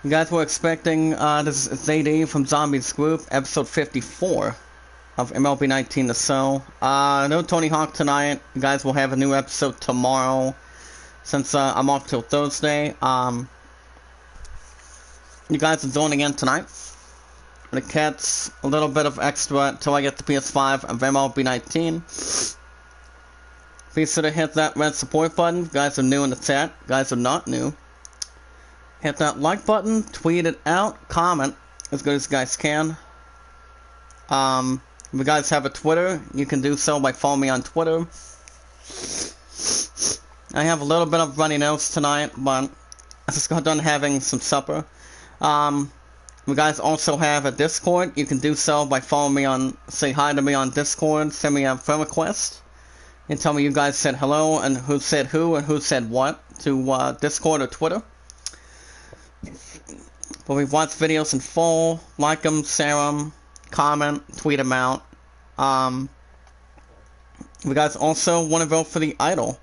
You guys were expecting, this is ZD from Zombies Group, episode 54 of MLB 19 to sell. No Tony Hawk tonight. You guys will have a new episode tomorrow, since I'm off till Thursday. You guys are joining in tonight. The cat's a little bit of extra until I get the PS5 of MLB 19. Be sure to hit that red support button. You guys are new in the chat. You guys are not new. Hit that like button, tweet it out, comment as good as you guys can. If you guys have a Twitter, you can do so by following me on Twitter. I have a little bit of runny nose tonight, but I just got done having some supper. You guys also have a Discord. You can do so by following me on, say hi to me on Discord, send me a friend request, and tell me you guys said hello and who said who and who said what to Discord or Twitter. But we watch videos in full, like them, share them, comment, tweet them out. You guys also want to vote for the idol.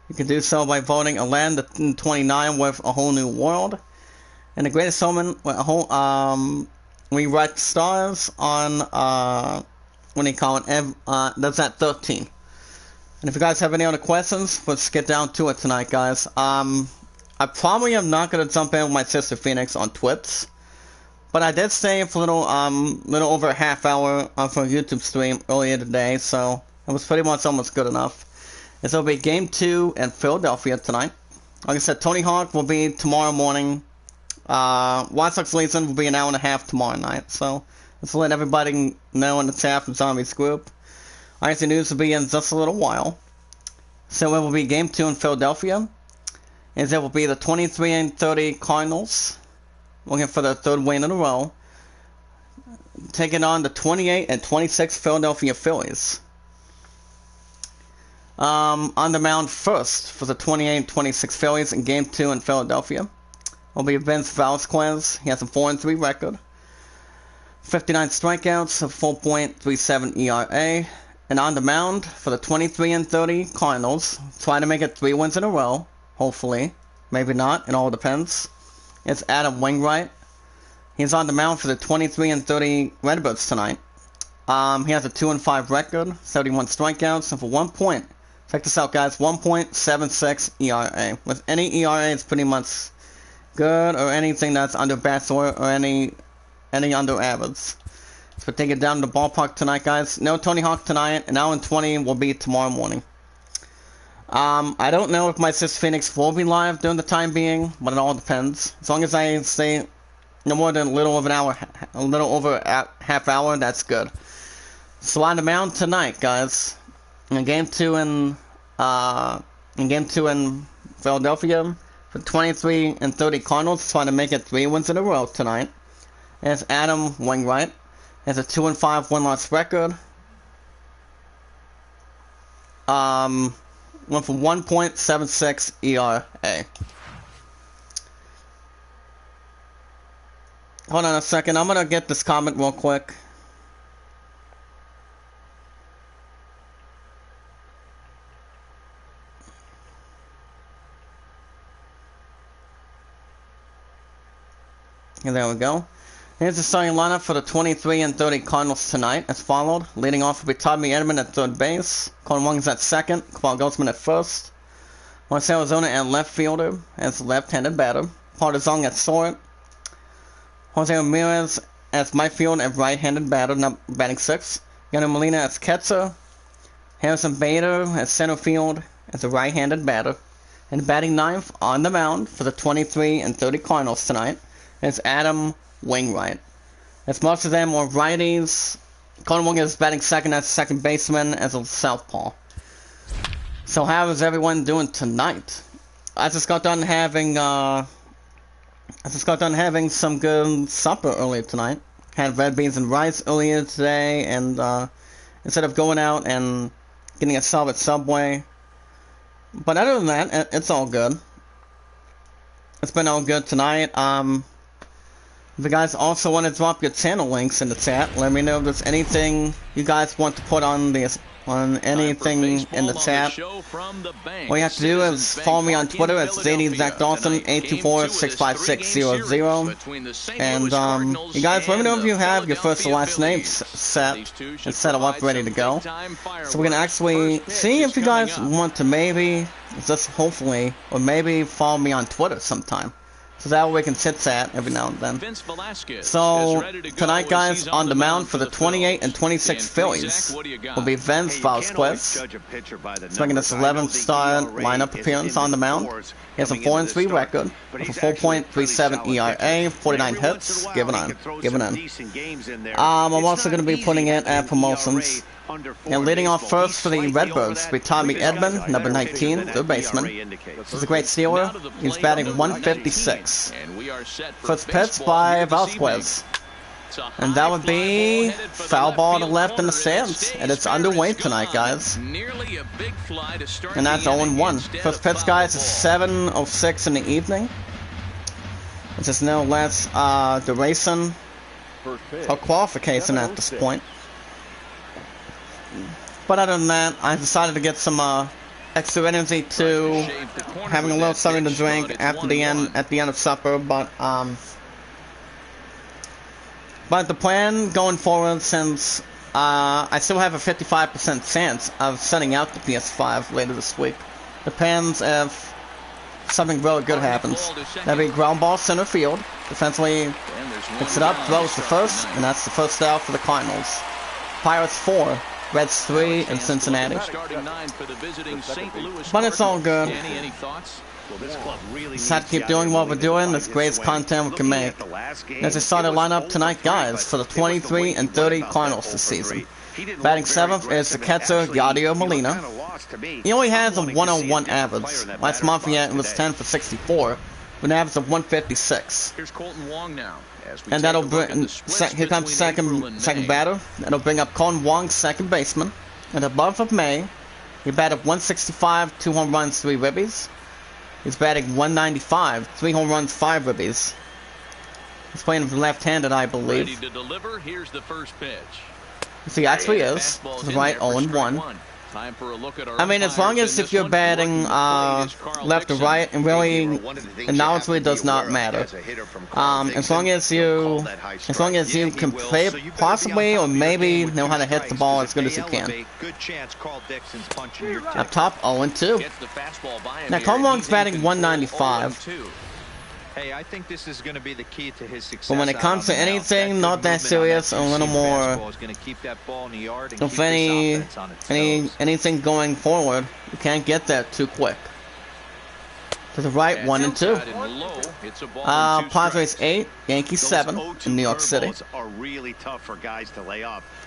You can do so by voting a land in 29 with a whole new world. And the greatest showman with a whole, we write stars on, what do you call it, that's at 13. And if you guys have any other questions, let's get down to it tonight, guys. I probably am not going to jump in with my sister Phoenix on Twitch, but I did stay for a little over a half hour for a YouTube stream earlier today, so it was pretty much almost good enough. This will be Game 2 in Philadelphia tonight. Like I said, Tony Hawk will be tomorrow morning. Watch Dogs Legion will be an hour and a half tomorrow night, so let's let everybody know in the chat from Zombies Group. IC News will be in just a little while. So it will be Game 2 in Philadelphia. As it will be the 23-30 Cardinals, looking for their third win in a row, taking on the 28-26 Philadelphia Phillies. On the mound first for the 28-26 Phillies in Game 2 in Philadelphia will be Vince Velasquez. He has a 4-3 record, 59 strikeouts, a 4.37 ERA. And on the mound for the 23-30 Cardinals, trying to make it 3 wins in a row. Hopefully. Maybe not. It all depends. It's Adam Wainwright. He's on the mound for the 23-30 Redbirds tonight. He has a 2-5 record, 71 strikeouts, and for 1 point. Check this out, guys. 1.76 ERA. With any ERA, it's pretty much good, or anything that's under bachelor, or any under average. So take it down to the ballpark tonight, guys. No Tony Hawk tonight. An hour and 20 will be tomorrow morning. I don't know if my sis Phoenix will be live during the time being, but it all depends. As long as I stay no more than a little over an hour, a little over a half hour, that's good. So on the mound tonight, guys, in Game 2 in Philadelphia, for 23-30 Cardinals, trying to make it 3 wins in a row tonight. It's Adam Wainwright. He has a 2-5 win-loss record. Went for 1.76 ERA. Hold on a second, I'm gonna get this comment real quick. And there we go. Here's the starting lineup for the 23-30 Cardinals tonight, as followed. Leading off will be Tommy Edman at third base, Colin Wong's at second, Kamal Goldsman at first, Marcell Ozuna at left fielder as left-handed batter, Paul DeJong at short, Jose Ramirez as right field and right-handed batter, batting sixth, Yano Molina as catcher, Harrison Bader as center field as a right-handed batter, and batting ninth on the mound for the 23-30 Cardinals tonight is Adam Wainwright. As most of them are righties, Colin Wong is batting second as second baseman as a southpaw. So how is everyone doing tonight? I just got done having some good supper earlier tonight. Had red beans and rice earlier today, and instead of going out and getting a sub at Subway. But other than that, it's all good. It's been all good tonight. If you guys also want to drop your channel links in the chat, let me know if there's anything you guys want to put on the on anything in the chat. All you have to do is follow me on Twitter. It's ZadyZachDawson 824-656-00. And you guys, let me know if you have your first and last names set and set them up ready to go. So we can actually see if you guys want to maybe, just hopefully, or maybe follow me on Twitter sometime. So that way we can chit-chat every now and then. So, tonight, guys, on the mound for the 28 and 26 Phillies will be Vince Velasquez. He's making his 11th start lineup appearance on the mound. He has a 4-3 record, with a 4.37 ERA, 49 hits, given in. I'm also going to be putting in at promotions. And leading off first for the Redbirds will be Tommy Edman, number 19, third baseman. He's a great stealer. He's batting 156. First pitch by Velasquez. And that would be foul ball to left in the stands. And it's underway tonight, guys. And that's 0-1. First pitch, guys, is 7:06 in the evening. Which is no less duration or qualification at this point. But other than that, I decided to get some extra energy to having a little something to drink at the end of supper. But the plan going forward, since I still have a 55% chance of sending out the PS5 later this week, depends if something really good happens. That'd be ground ball center field. Defensively picks it up, throws the first, and that's the first out for the Cardinals. Pirates 4. Reds 3 in Cincinnati. But it's all good. Just have to keep doing what we're doing. This greatest content we can make. There's a starting lineup tonight, guys, for the 23 and 30 Cardinals this season. Batting 7th is the catcher, Yadier Molina. He only has a 101 average. Last month he was 10 for 64, with an average of 156. Here's Colton Wong now. And that'll bring, here comes second batter. That'll bring up Colton Wong, second baseman. And the month of May, he batted 165, 2 home runs, 3 ribbies. He's batting 195, 3 home runs, 5 ribbies. He's playing left-handed, I believe. Ready to deliver. Here's the first pitch. So he actually is. To the right, 0-1. I mean, as long as if you're batting left or right, and really, announcedly does not matter. As long as you can play possibly or maybe know how to hit the ball as good as you can. Up top, 0-2. Now, Colton Wong's batting 195. Hey, I think this is going to be the key to his success. But when it comes to anything not that serious, a little more, if anything going forward, you can't get that too quick. To the right, 1-2. Padres 8, Yankees 7 in New York City.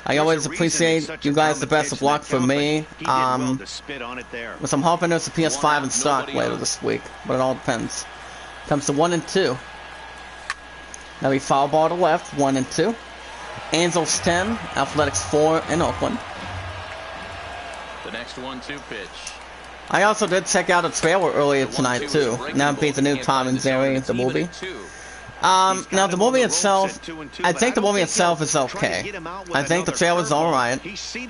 I always appreciate you guys the best of luck for me. Which I'm hoping there's a PS5 in stock later this week, but it all depends. Comes to 1-2. Now we foul ball to left, 1-2. Angels 10, Athletics 4 in Oakland. The next 1-2 pitch. I also did check out a trailer earlier tonight too. Now beat the new Tom and Jerry, the movie. Now the movie itself, I think the movie itself is okay. I think the trailer's alright,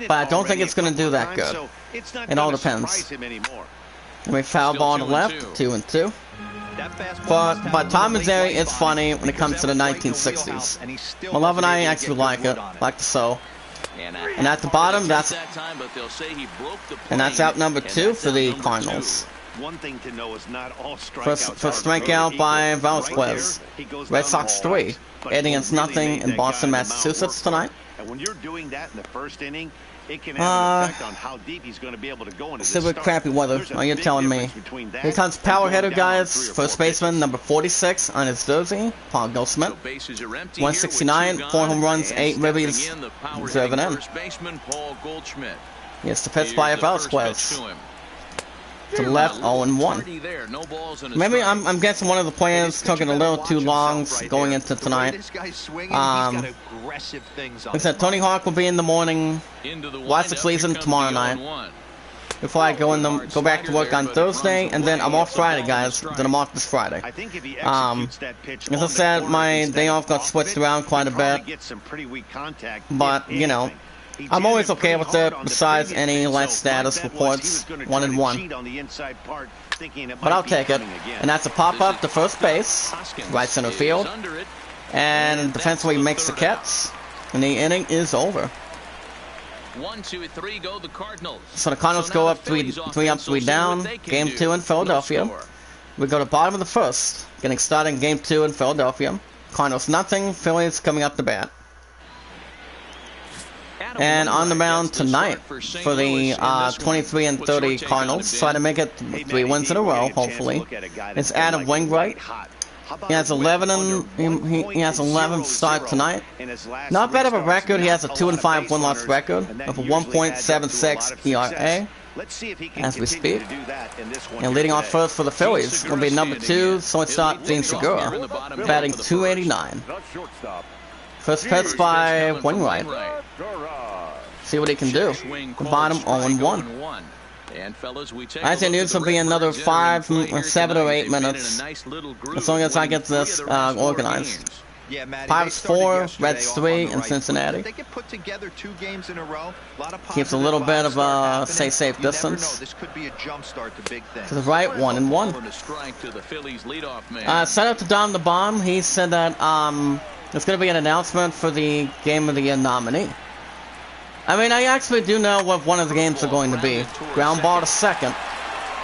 but I don't think it's going to do that good. It all depends. And we foul ball to left, 2-2. But Tom and Jerry is funny when it comes to the 1960s. My love and I actually like it, like the so. And at the bottom, that's out number 2 for the Cardinals. First strikeout by Velasquez. Red Sox 3, 8 against nothing in Boston, Massachusetts tonight. It can have an effect on how deep he's going to be able to go into this crappy weather. Are you telling me? Here comes power hitter, guys. First baseman, number 46 on his jersey, Paul Goldschmidt. 169, 4 home runs, 8 ribbies. Deserving in. Yes, the pitch by Velasquez. To the left, 0-1. Maybe I'm guessing one of the players took it a little too long going into tonight. Like I said, Tony Hawk will be in the morning. Watch the season tomorrow night. Before I go back to work on Thursday, and then I'm off Friday, guys. Then I'm off this Friday. As I said, my day off got switched around quite a bit. But you know, I'm always okay with it, besides any life status reports, 1-1. But I'll take it. And that's a pop-up to first base, right center field. And defensively makes the catch. And the inning is over. 1, 2, 3 go the Cardinals. So the Cardinals go up 3 up, 3 down. Game 2 in Philadelphia. We go to bottom of the first. Getting started in Game 2 in Philadelphia. Cardinals nothing. Phillies coming up to bat. And on the mound tonight for the 23-30 Cardinals, try to make it 3 wins in a row, hopefully. It's Adam Wainwright. He has 11 he has 11 start tonight. Not bad of a record. He has a 2-5 win-loss record of a 1.76 ERA as we speak. And leading off first for the Phillies will be number 2, shortstop Dean Segura, batting .289. First pitch by Wainwright. See what he can do. The bottom 0-1. I think this will be another 5, 7 or 8 minutes, as long as I get this organized. Pirates 4, Reds 3 in Cincinnati. Keeps a little bit of a safe distance. To the right, 1-1. Set up to Dom the Bomb. He said that there's going to be an announcement for the Game of the Year nominee. I mean, I actually do know what one of the games are going to be. Ground ball to second.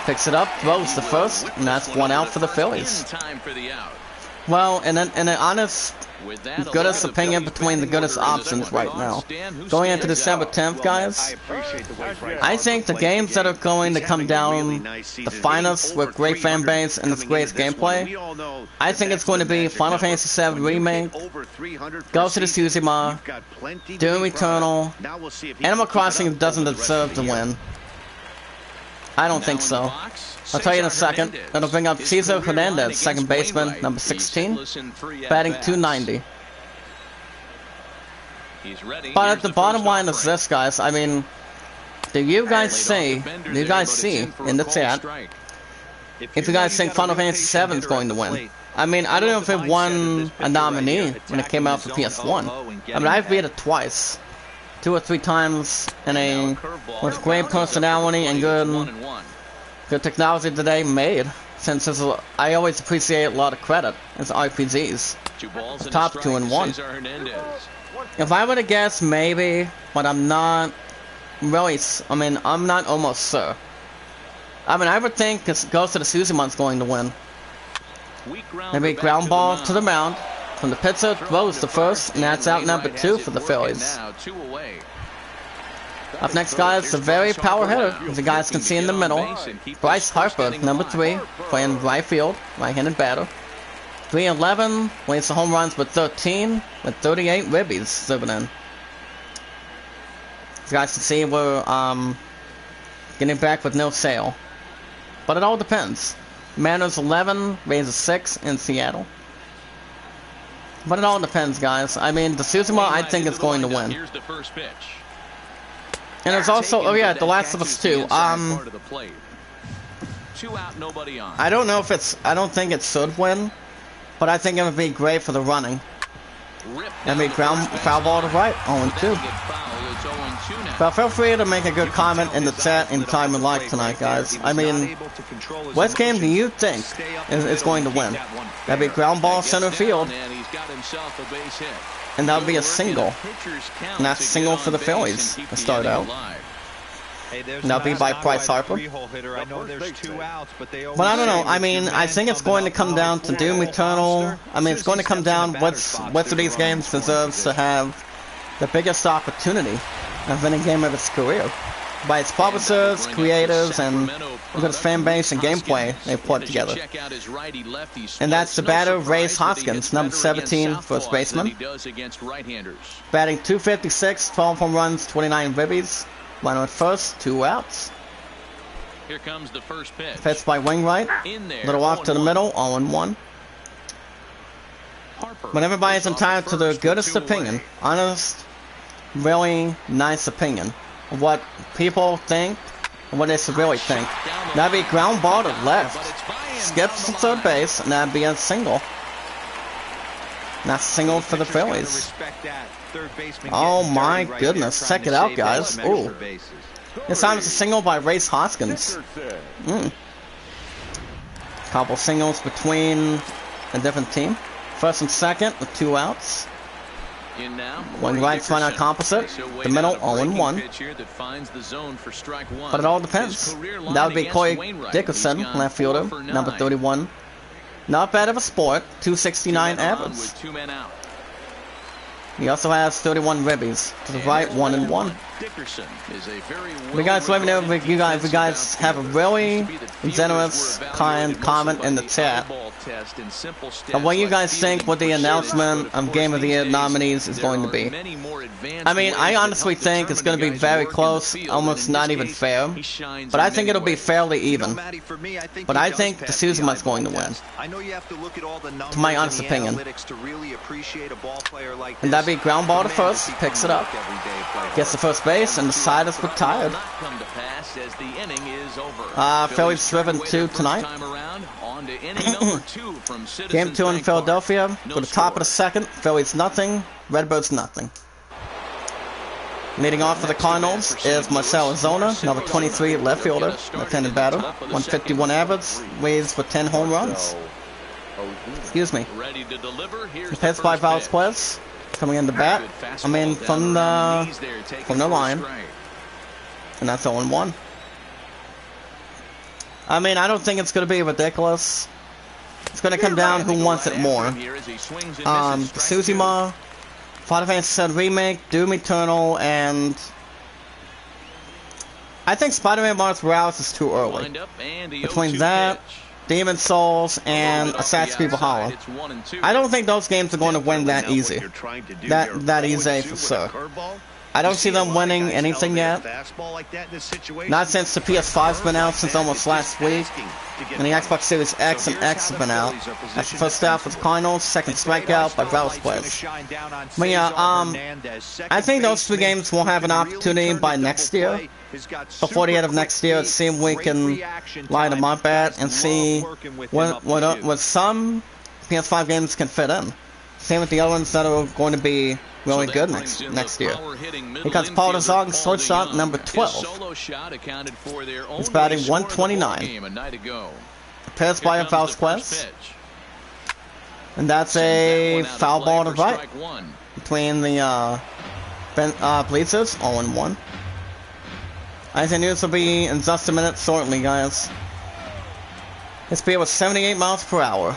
Picks it up, throws the first, and that's 1 out for the Phillies. Well, in an honest, goodest opinion between the goodest options right now. Going into December 10th, guys, I think the games that are going to come down the finest with great fan base and its greatest gameplay, I think it's going to be Final Fantasy VII Remake, Ghost of Tsushima, Doom Eternal. Animal Crossing doesn't deserve to win. I don't think so. I'll tell you in a second. It'll bring up Cesar Hernandez, second baseman, number 16, batting .290. But the bottom line is this, guys. I mean, do you guys see in the chat if you guys think Final Fantasy VII is going to win? I mean, I don't know if it won a nominee when it came out for PS1. I mean, I've beat it twice. 2 or 3 times with great personality and good technology today made. Since I always appreciate a lot of credit as RPGs. The top 2 and 1. If I were to guess, maybe, but I'm not really. I mean, I'm not almost sure. I mean, I would think Ghost of Tsushima's going to win. Maybe ground ball to the mound. From the pitcher, throws the first, and that's out number 2 for the Phillies. Up next, guys, a very power hitter, as you guys can see in the middle. Bryce Harper, number 3, playing right field, right-handed batter. 311, leads the home runs with 13, with 38 ribbies serving in. As you guys can see, we're getting back with no sale. But it all depends. Mariners 11, Rays 6 in Seattle. But it all depends, guys. I mean, the Tsushima, I think, is going to win. And there's also, oh yeah, The Last of Us 2. I don't know if I don't think it should win, but I think it would be great for the running. And be foul ball to right, 0-2. But feel free to make a good comment in the chat in time of life tonight, guys. I mean, what game do you think is going to win? That'd be ground ball center field. And that would be a single. And that's a single for the Phillies to start out. And that'll be by Bryce Harper. But I don't know. I mean, I think it's going to come down to Doom Eternal. I mean, it's going to come down which of these games deserves to have the biggest opportunity of any game of its career. By its publishers, creators, and its fan base and gameplay they've put together. And that's the batter, Ray's Hoskins, number 17, first baseman. Batting .256, 12 home runs, 29 ribbies. Runner at first, 2 outs. Here comes the first pitch. Pitched by Wainwright. Little off to the middle, 0-1. But everybody's entitled to their goodest opinion. Honest, really nice opinion. What people think and what they should really think. That'd be ground ball to left. Skips to third base, and that'd be a single. That's a single for the Phillies. Oh my goodness, check it out, guys. Ooh. This time it's a single by Race Hoskins. Couple singles between a different team. First and second with 2 outs. One right, one on composite. The middle, 0-1. But it all depends. That would be Corey Dickerson, left fielder, number 31. Not bad of a sport, 269 average. He also has 31 ribbies. To the right, 1-1. You guys let me know if you guys have a really generous, kind comment in the chat of what you guys think what the announcement of Game of the Year nominees is going to be. I mean, I honestly think it's going to be very close, almost not even fair. But I think it'll be fairly even. But I think the Suzuma's going to win. To my honest opinion. And that'd be ground ball to first, picks it up, gets the first base, and the side is retired. Phillies driven 2 tonight. Game 2 in Philadelphia. For the top of the second, Phillies nothing, Redbirds nothing. Leading off for the Cardinals is Marcell Ozuna, number 23 left fielder, left-handed batter, 151 average, leads with 10 home runs. Excuse me. Pitched by Valsquez, coming in the bat. I mean, from the line. And that's 0-1. I mean, I don't think it's going to be ridiculous. It's going to come down who wants it more. Suzuma, Final Fantasy VII Remake, Doom Eternal, and I think Spider-Man Miles Morales is too early. Between that, Demon Souls, and Assassin's Creed Valhalla, I don't think those games are going to win that easy. That easy for sure. I don't see them winning anything yet. Not since the PS5's been out, since almost last week. And the Xbox Series X and X have been out. That's the first out for the Cardinals, second strikeout by Valsquez. But yeah, I think those 2 games will have an opportunity by next year. Before the end of next year, let's see if we can line them up at and see what some PS5 games can fit in. Same with the other ones that are going to be really good next year. Because Paul DeZong, shortstop, number 12. He's batting 129. Pitched by Valsquez. And that's a foul ball to right. Between the bleachers, 0-1. I think news will be in just a minute shortly, guys. This speed was 78 miles per hour.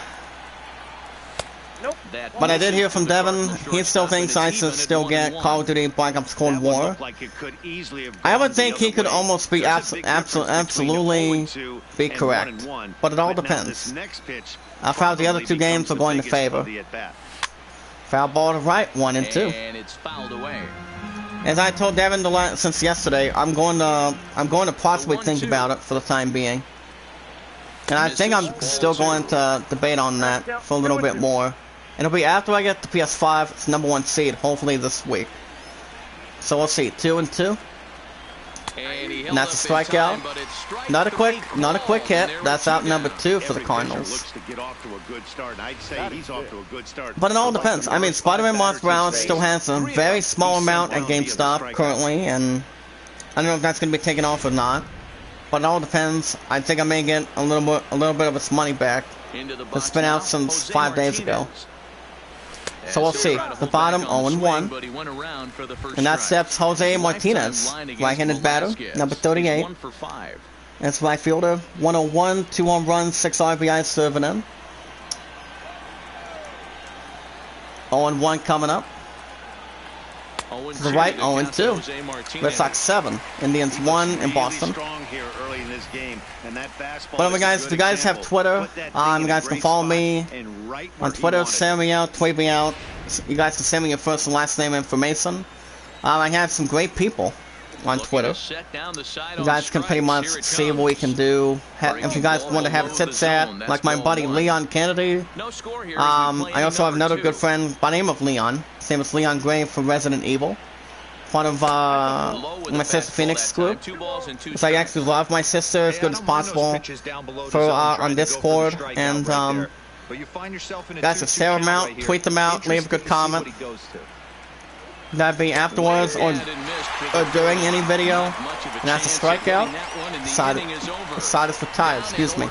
But I did hear from Devin, he still thinks I should still get Call of Duty Black Ops Cold War. I would think he could almost be absolutely be correct. But it all depends. I found the other 2 games are going to favor. Foul ball to right, 1 and 2. As I told Devin since yesterday, I'm going to possibly think about it for the time being. And I think I'm still going to debate on that for a little bit more. It'll be after I get the PS5, it's #1 seed, hopefully this week. So we'll see, 2 and 2. And that's a strikeout. Not a quick hit. That's out number 2 for the Cardinals. But it all depends. I mean, Spider-Man Miles Morales still has a very small amount at GameStop currently, and I don't know if that's going to be taken off or not. But it all depends. I think I may get a little bit of its money back. It's been out since 5 days ago. So we'll see. The bottom, 0-1. And that steps Jose Martinez, right-handed batter, number 38. That's right fielder, 101, 2 home runs, 6 RBIs serving in. 0-1 coming up. To the right, 0-2. Red Sox 7, Indians 1 in Boston. But if you guys have Twitter, you guys can follow me on Twitter, send me out, tweet me out. You guys can send me your first and last name information. I have some great people on Twitter. You guys can pretty much see what we can do. If you guys want to have a chit-chat, like my buddy Leon Kennedy. I also have another good friend by the name of Leon. His name is Leon Gray from Resident Evil. Part of my sister Phoenix group. So I actually love my sister as good as possible for on Discord. And But you find yourself in a Guys, share them out, tweet them out, leave a good comment. That'd be afterwards or during any video. And that's a strikeout. Side is retired, excuse me.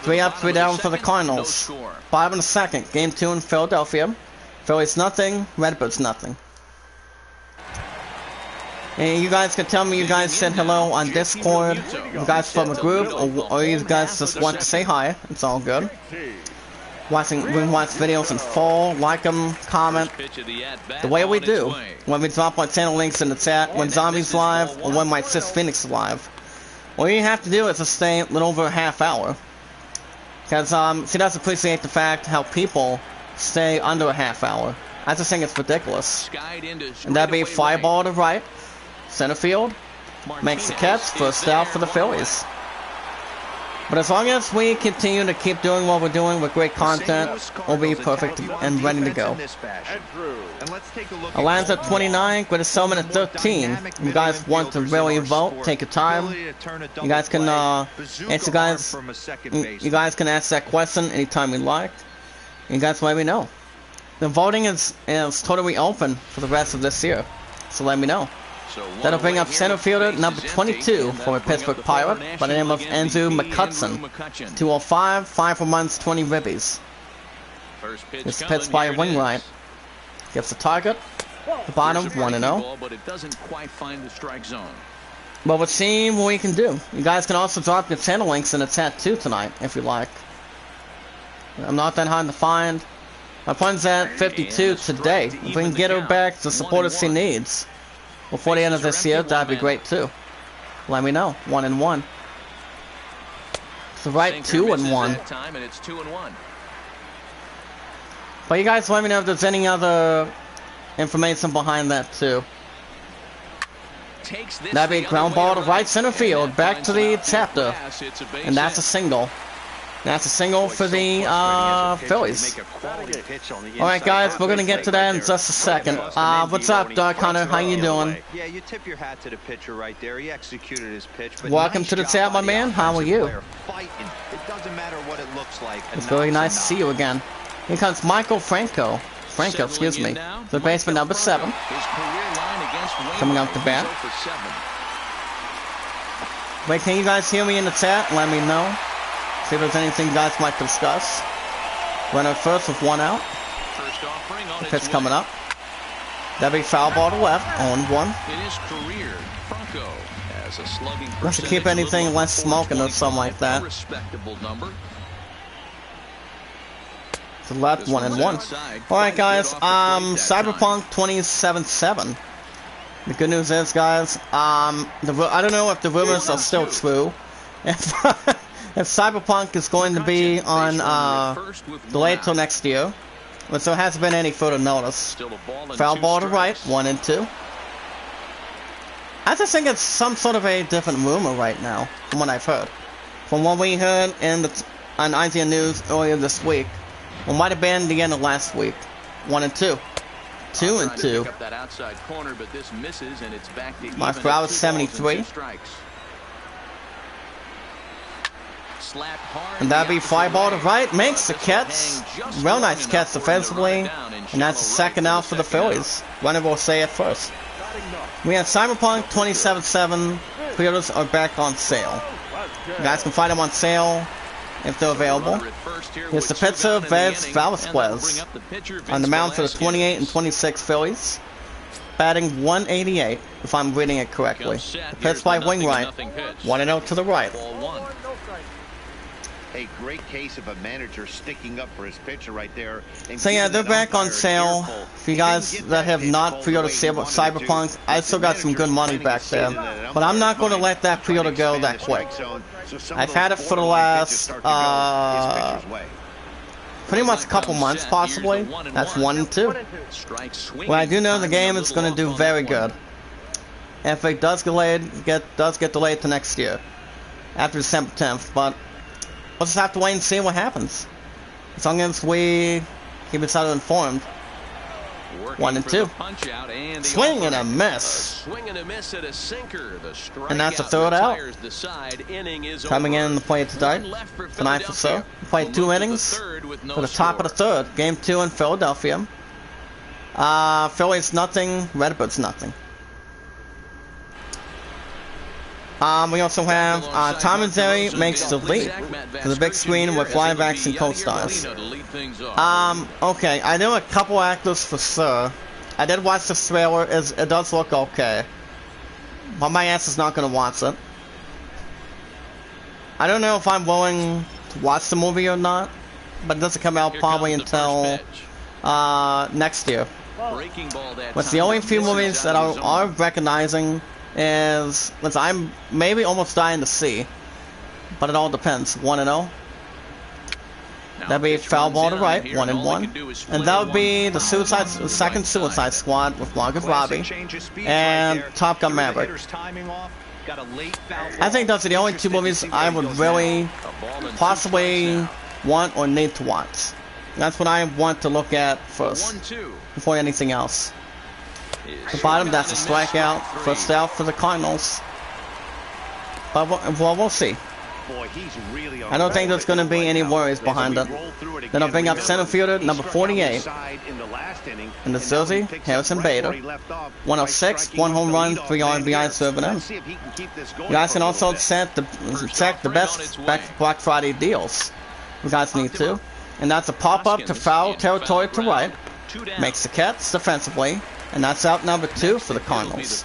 3 up, 3 down for the Cardinals. 5 in the second. Game 2 in Philadelphia. Phillies nothing, Redbirds nothing. And you guys can tell me you guys said hello on Discord. You guys from a group, or you guys just want to say hi. It's all good. We watch videos in full, like them, comment. The way we do when we drop our channel links in the chat, when Zombie's live, or when my sis Phoenix is live. All you have to do is just stay a little over a half hour. Because she does appreciate the fact how people stay under a half hour. I just think it's ridiculous. And that'd be fly ball to right, center field, makes the catch, first out for the Phillies. But as long as we continue to keep doing what we're doing with great content, we'll be perfect and ready to go. Alonso at 29, Greatest Showman at 13. You guys want to really vote, take your time. You guys can answer you guys can ask that question anytime you like. You guys let me know. The voting is totally open for the rest of this year, so let me know. That'll bring up center fielder number 22 for a Pittsburgh Pirate by the name of Andrew McCutcheon. 205, 5 home runs, 20 ribbies. This pitch by a wing right. Gets the target. The bottom, 1-0. But we'll see what we can do. You guys can also drop your channel links in the chat too tonight, if you like. I'm not that hard to find. My plan's at 52 today. If we can get her back to support us she needs before the end of this year, that'd be great too. Let me know. 1-1. It's the right 2-1. But you guys let me know if there's any other information behind that too. That'd be a ground ball to right center field, back to the chapter. And that's a single. That's a single for the Phillies. Alright guys, we're gonna get to that in just a second. What's up, Dark Hunter? How you doing? Yeah, you tip your hat to the pitcher right there. He executed his pitch. Welcome to the chat, my man. How are you? It doesn't matter what it looks like. It's really nice to see you again. Here comes Michael Franco. Excuse me. The baseman number 7. Coming up the bat. Wait, can you guys hear me in the chat? Let me know. See if there's anything you guys might discuss. Runner first with 1 out. The pitch coming up. That'll be foul ball to left. 0-1. Let's keep anything less smoking or something like that. To left, 1-1. Alright guys, Cyberpunk 2077. The good news is, guys, I don't know if the rumors are still true. If Cyberpunk is going to be on delayed till next year, but there hasn't been any further notice. Foul ball to right, 1-2. I just think it's some sort of a different rumor right now, from what I've heard. From what we heard on IGN News earlier this week, it might have been the end of last week. 1-2. 2-2. My foul is 73. And that'd be fly ball to right, makes the catch. Real nice catch defensively. And that's the second out for the Phillies. Runner will say it first. We have Cyberpunk 2077. Pre-orders are back on sale. You guys can find them on sale if they're available. Here's the pitcher, Vez Velasquez, on the mound for the 28 and 26 Phillies. Batting 188, if I'm reading it correctly. The pitch by wing right. 1-0 to the right. A great case of a manager sticking up for his pitcher right there. So yeah, they're back on sale. For you guys that have not pre-ordered Cyberpunk, I still got some good money back there. But I'm not going to let that pre-order go that quick. I've had it for the last, pretty much a couple months, possibly. That's 1-2. Well, I do know the game is going to do very good. If it does get delayed to next year, after December 10th, but we'll just have to wait and see what happens. As long as we keep each other informed. 1 and 2. Swing and a miss. Swing and a miss at a sinker. The strikeout And that's a third out. retires the side. Inning is Coming over. in the play tonight. Tonight for so. Played 2 innings for the top of the third. Game 2 in Philadelphia. Phillies nothing. Redbirds nothing. We also have Tom and Jerry makes the lead to the big screen with linebacks and co-stars. Okay, I know a couple actors for sure. I did watch the trailer. It does look okay, but my ass is not gonna watch it. I don't know if I'm willing to watch the movie or not, but it doesn't come out probably until next year. What's the only few movies that are recognizing is, which I'm maybe almost dying to see, but it all depends. 1 and 0. That'd be foul ball to right, 1 and 1, and that would be the second Suicide Squad with Margaret Robbie and Top Gun Maverick. I think those are the only 2 movies I would really possibly want or need to watch. That's what I want to look at first before anything else. The bottom, that's a strikeout. First out for the Cardinals. But we'll see. I don't think there's going to be any worries behind it. Then I'll bring up center fielder number 48 in the jersey, Harrison Bader. 106, 1 home run, 3 RBI serving him. You guys can also check the best Black Friday deals. You guys need to. And that's a pop-up to foul territory to right. Makes the catch defensively. And that's out number 2 for the Cardinals.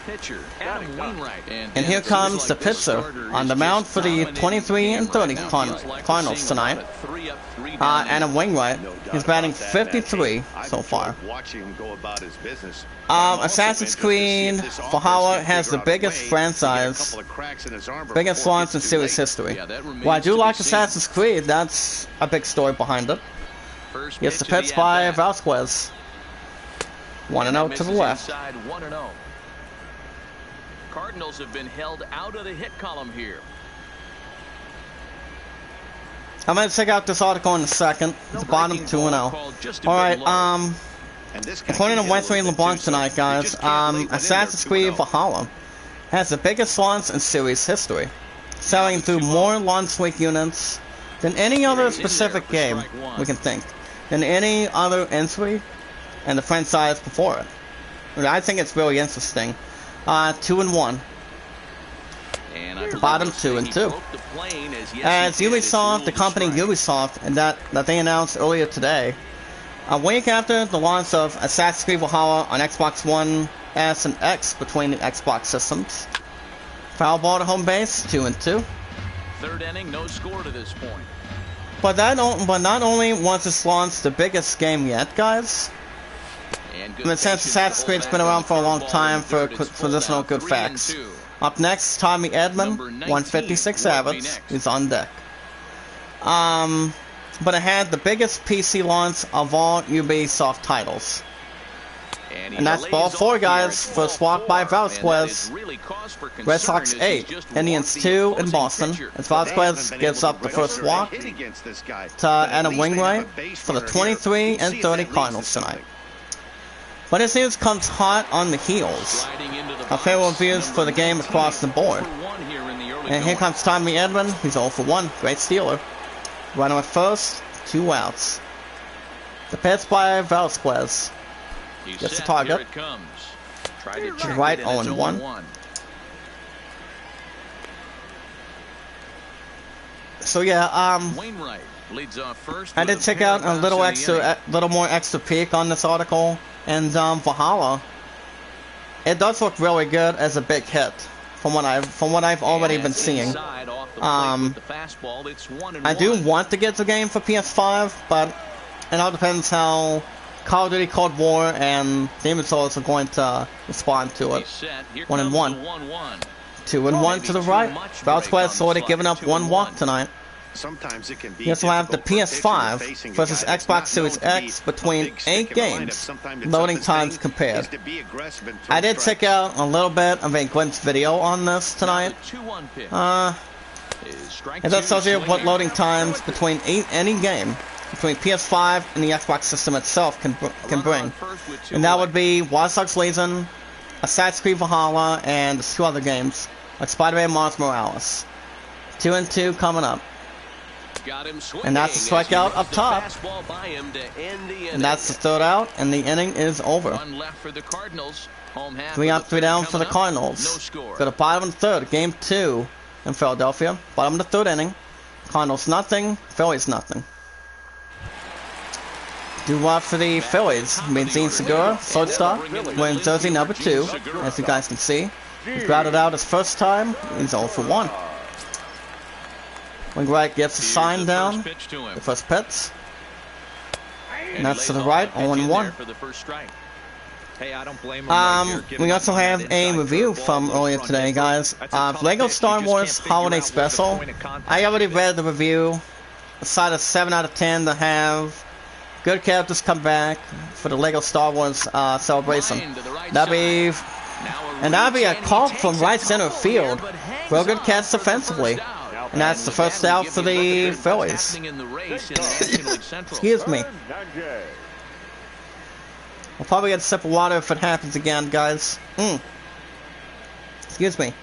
And here comes the pitcher on the mound for the 23 and 30 Cardinals tonight. Adam Wainwright. He's batting 53 so far. Assassin's Creed Valhalla has the biggest franchise, biggest launch in series history. Well, I do like Assassin's Creed. That's a big story behind it. Gets the pitch by Vasquez. 1 and 0 to the left. Cardinals have been held out of the hit column here. I'm going to check out this article in a second. The bottom 2 and 0. Alright, according to Wesley LeBlanc tonight, guys, Assassin's Creed Valhalla has the biggest launch in series history, selling through more launch week units than any other specific game we can think, than any other entry and the franchise before it. I think it's really interesting. 2 and 1. The bottom 2 and 2. As Ubisoft, the company Ubisoft, and that they announced earlier today, a week after the launch of Assassin's Creed Valhalla on Xbox One S and X between the Xbox systems. Foul ball to home base, 2 and 2. Third inning, no score to this point. But not only was this launch the biggest game yet, guys. And since Assassin's Creed's been around for a long time, for additional good facts. Up next, Tommy Edman, 156 average, is on deck. But it had the biggest PC launch of all Ubisoft titles. And that's ball 4, guys. First walk by Vasquez. Red Sox 8, Indians 2 in Boston. As Vasquez gives up the first walk to Adam Wainwright for the 23 and 30 Cardinals tonight. But this news comes hot on the heels of favorable reviews for the game across the board. And here comes Tommy Edman. He's 0 for 1. Great stealer. Runner at first. 2 outs. The pitch by Vasquez. Gets the target. Right 0 and 1. So yeah, I did check out a little more extra peek on this article. And Valhalla, it does look really good as a big hit from what I've already been seeing. I do want to get the game for PS5, but it all depends how Call of Duty Cold War and Demon's Souls are going to respond to it. 1 and 1. 2 and 1 to the right. Vasquez already given up 1 walk tonight. You also have the PS5 versus Xbox Series X between 8 games, loading times compared. I did check out a little bit of a glimpse video on this tonight. It does tell you what loading times between any game between PS5 and the Xbox system itself can bring. And that would be Watch Dogs Legion, Assassin's Creed Valhalla, and 2 other games, like Spider-Man Miles Morales. 2 and 2 coming up. And that's the strikeout up top. And that's the third out, and the inning is over. 3 up, 3 down for the Cardinals. Go to bottom of the third, game 2 in Philadelphia. Bottom of the third inning. Cardinals nothing, Phillies nothing. Do-wop for the Phillies. Benzine Segura, shortstop, wearing jersey number 2, as you guys can see. He grounded out his first time. He's 0 for 1. Wainwright gets the sign down. The first pitch. And that's to the right, 0-1. We also have a review from earlier today, guys. Lego Star Wars Holiday Special. I already read the review. Decided 7 out of 10 to have good characters come back for the Lego Star Wars celebration. That'd be a call from right center field. Real good catch defensively. And that's the first out for the Phillies. Excuse me. I'll probably get a sip of water if it happens again, guys. Excuse me.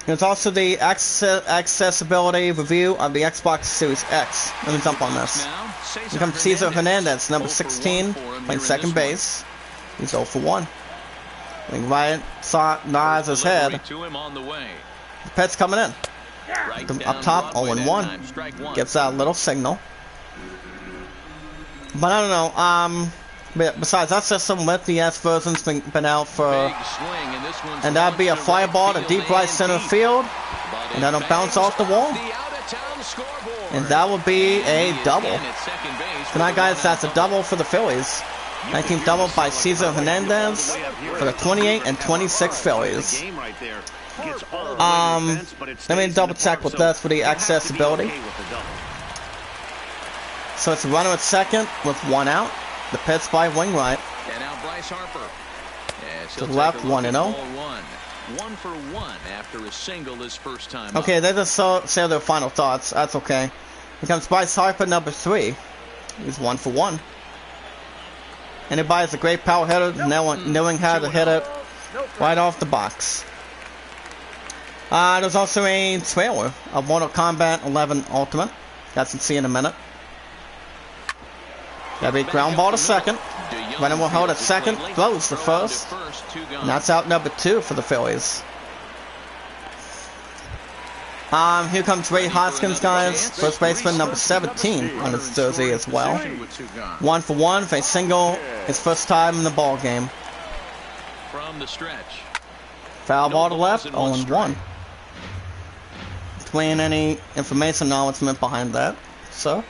There's also the accessibility review of the Xbox Series X. Let me jump on this. Here comes Cesar Hernandez, number 16, playing second base. He's 0 for 1. Ryan nods his head. The pitch coming in. Up top, 0-1. Gives out a little signal. But I don't know. Besides that system, with the S version's been out for, and that'd be a fly ball to deep right center field, and that'll bounce off the wall, and that would be a double. Tonight, guys, that's a double for the Phillies. 19th double by Cesar Hernandez for the 28 and 26 Phillies. Let me double check with this for the accessibility. So it's a runner at second with 1 out. The pitch by Wainwright. To the left, 1-0. 1 for 1 after a single his first time. Okay, they just say their final thoughts. That's okay. Here comes Bryce Harper, number 3. He's 1 for 1. Anybody is a great power hitter, knowing how to hit it right off the box. There's also a trailer of Mortal Kombat 11 Ultimate. That's in see in a minute. That'll be ground ball to second. Venom will hold at second, throws the first. And that's out number 2 for the Phillies. Here comes Ray Hoskins, guys. First baseman, number 17 on his jersey as well. 1 for 1 for a single, his first time in the ball game. From the stretch. Foul ball to left, 0-1. Explain any information knowledge meant behind that. So,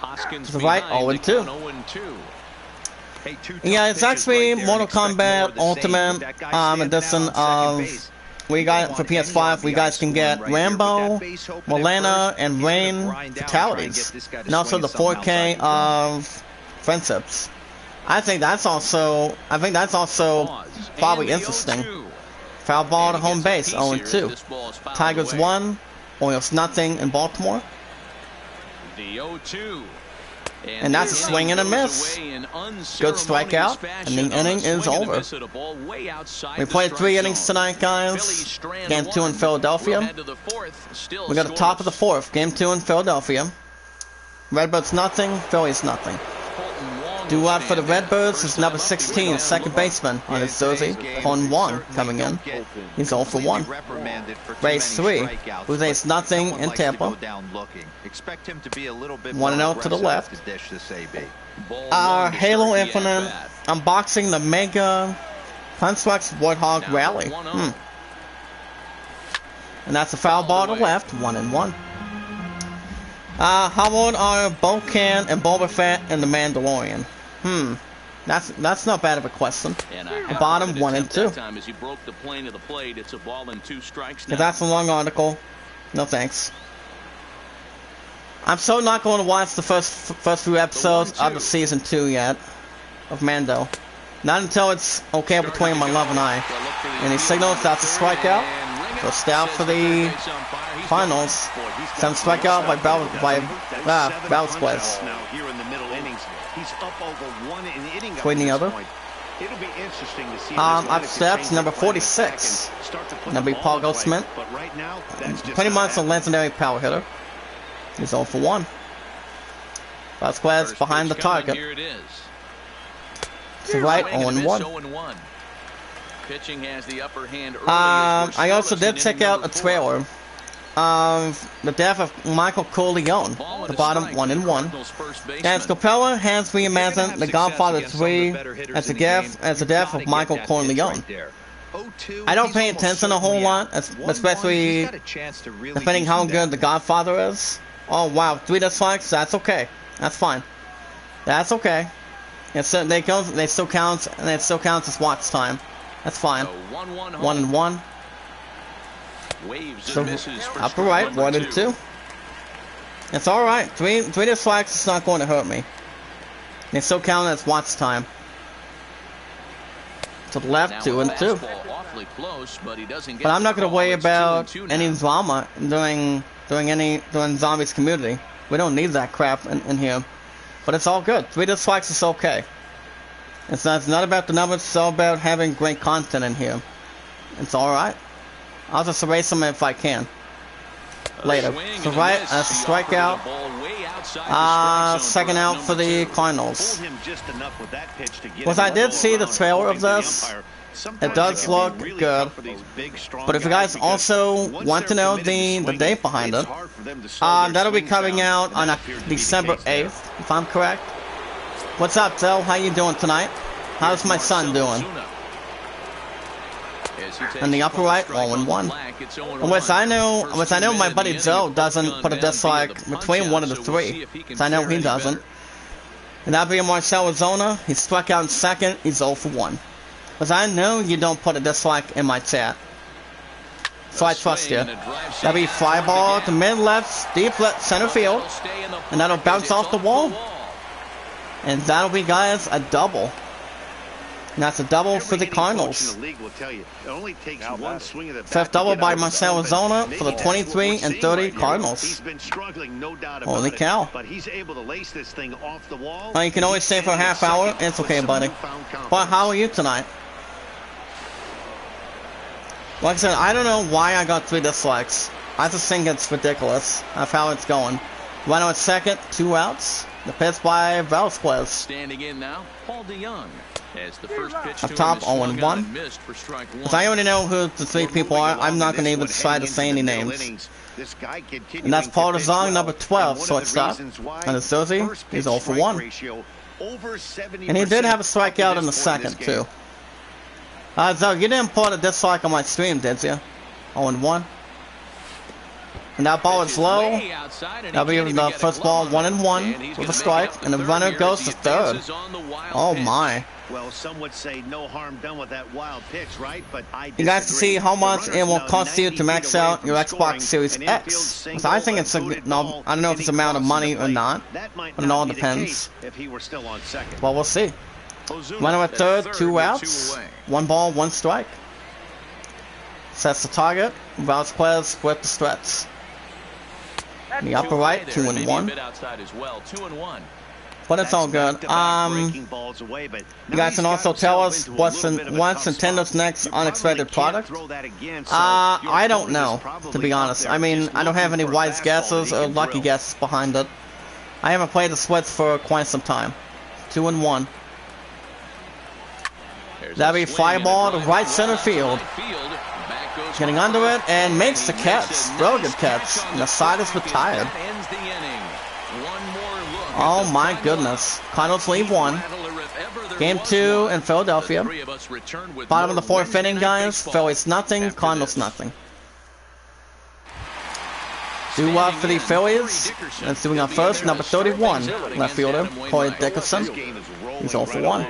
to the right, 0-2. Yeah, it's actually Mortal Kombat Ultimate edition of. We got for PS5. We guys can get Rambo, Milena, and Rain fatalities, and also the 4K of friendships. I think that's also probably interesting. Foul ball to home base, 0-2. Tigers 1, Orioles nothing in Baltimore. The 0-2. And that's a swing and a miss. Good strikeout, and the inning is over. We played 3 innings tonight, guys. Game 2 in Philadelphia. We got the top of the 4th. Game 2 in Philadelphia. Redbirds nothing, Phillies nothing. Do-out for the Redbirds is number 16, second baseman on his jersey. Hon Wong coming in. He's 0 for 1. Race 3. Blue Jays nothing in Tampa. 1-0 to the left. Halo Infinite unboxing the Mega Constructs Warthog Rally. And that's a foul ball to left, 1-1. How old are Bo-Katan and Boba Fett and the Mandalorian? That's not bad of a question. The bottom 1 and 2. If that's a long article, no thanks. I'm so not going to watch the first few episodes of the season 2 yet of Mando. Not until it's okay between my love and I. And he signals that's a strikeout. First out for the finals. 7 strikeout by Valsquez. Now here in the middle innings, he's up over 1 inning. Between the other. It'll be interesting to see. Up steps number 46. That'll be Paul Goldsmith. But right now, that's just Pretty much a legendary power hitter. He's 0 for 1. Vasquez behind the target. Here it is. To right, Swing and a 0 miss, and 1. 0-1. Pitching has the upper hand early as I we're also still did check in out a number 4. trailer of the death of Michael Corleone. Ball The and a bottom strike 1 to and 1. Cardinals first baseman. As Capella has reimagined The Godfather 3 as the death of Michael Corleone. I don't pay attention a whole lot, especially depending how good The Godfather is. Oh wow, 3 dislikes, that's okay. That's fine. That's okay. They still count, and it still counts as watch time. That's fine. 1 and 1. Waves So, and misses for upper strike right, number 1 and 2. It's alright. 3 dislikes is not going to hurt me. They still count as watch time. To the left, Now 2 a and 2. fastball awfully close, but he doesn't get But I'm the not going to call. worry It's 2 about and 2 now. any drama during Zombies community. We don't need that crap in here. But it's all good. 3 dislikes is okay. It's not about the numbers, it's all about having great content in here. It's alright. I'll just erase them if I can. Later. Swing So and a right, miss. that's a He offered strikeout. the ball way outside the strike zone Second for out for number the 2. Cardinals. Pulled him just enough with that pitch to get Well, him I did level see the around, trailer of according to the this. umpire. Sometimes It does can be look really good. tough for these big, strong But if you guys guys, because also once want to they're know committed to the swinging, date behind it's it, hard for them to slow their that'll be swings coming down, out and on that appears to be the December case there. 8th, if I'm correct. What's up, Del? How you doing tonight? How's my son doing? In the upper right, 0 and 1. Unless I know my buddy Joe doesn't put a dislike between 1 of the 3. So I know he doesn't. And that'll be Marcel Arizona. He struck out in second. He's 0 for 1. Because I know you don't put a dislike in my chat. So I trust you. That'll be fly ball to mid-left, deep left center field. And that'll bounce off the wall. And that'll be, guys, a double. And that's a double for the Cardinals. Fifth double by Marcel Arizona for the 23 and 30 Cardinals. Holy cow. Well, you can always stay for a half hour. It's okay, buddy. But how are you tonight? Like I said, I don't know why I got 3 dislikes. I just think it's ridiculous of how it's going. Runner at second, 2 outs. The pitch by Valsquez. Standing in now, Paul DeYoung. As the first pitch Up top, 0 and 1. Because I already know who the 3 people are, I'm not going to even try to say any names. And that's Paul DeZong, number 12, shortstop. And his jersey, he's 0 for 1. And he did have a strikeout in the second, too. So you didn't put a dislike on my stream, did you? 0 and 1. And that ball is low. That'll be the first ball, 1 and 1 with a strike. And the runner goes to third. Oh my. Well, some would say no harm done with that wild pitch, right? But you guys can see how much it will cost you to max out your Xbox Series X. So I think it's I don't know if it's amount of money or not. But it all depends. Well, we'll see. Runner at third, 2 outs. 1 ball, 1 strike. Sets the target. Vasquez with the stretch. In the upper right, 2 and 1. But it's all good. You guys can also tell us what's Nintendo's next unexpected product. I don't know, to be honest. I mean, I don't have any wise guesses or lucky guesses behind it. I haven't played the Switch for quite some time. 2 and 1. That'll be fly ball to right center field. Getting under it and makes the catch. Really good catch. And the side is retired. Oh my goodness. Cardinals leave 1. Game 2 in Philadelphia. Bottom of the 4th inning, guys. Phillies nothing, Cardinals nothing. Do well for the Phillies. That's doing our first, number 31, left fielder, Corey Dickerson. He's 0 for 1.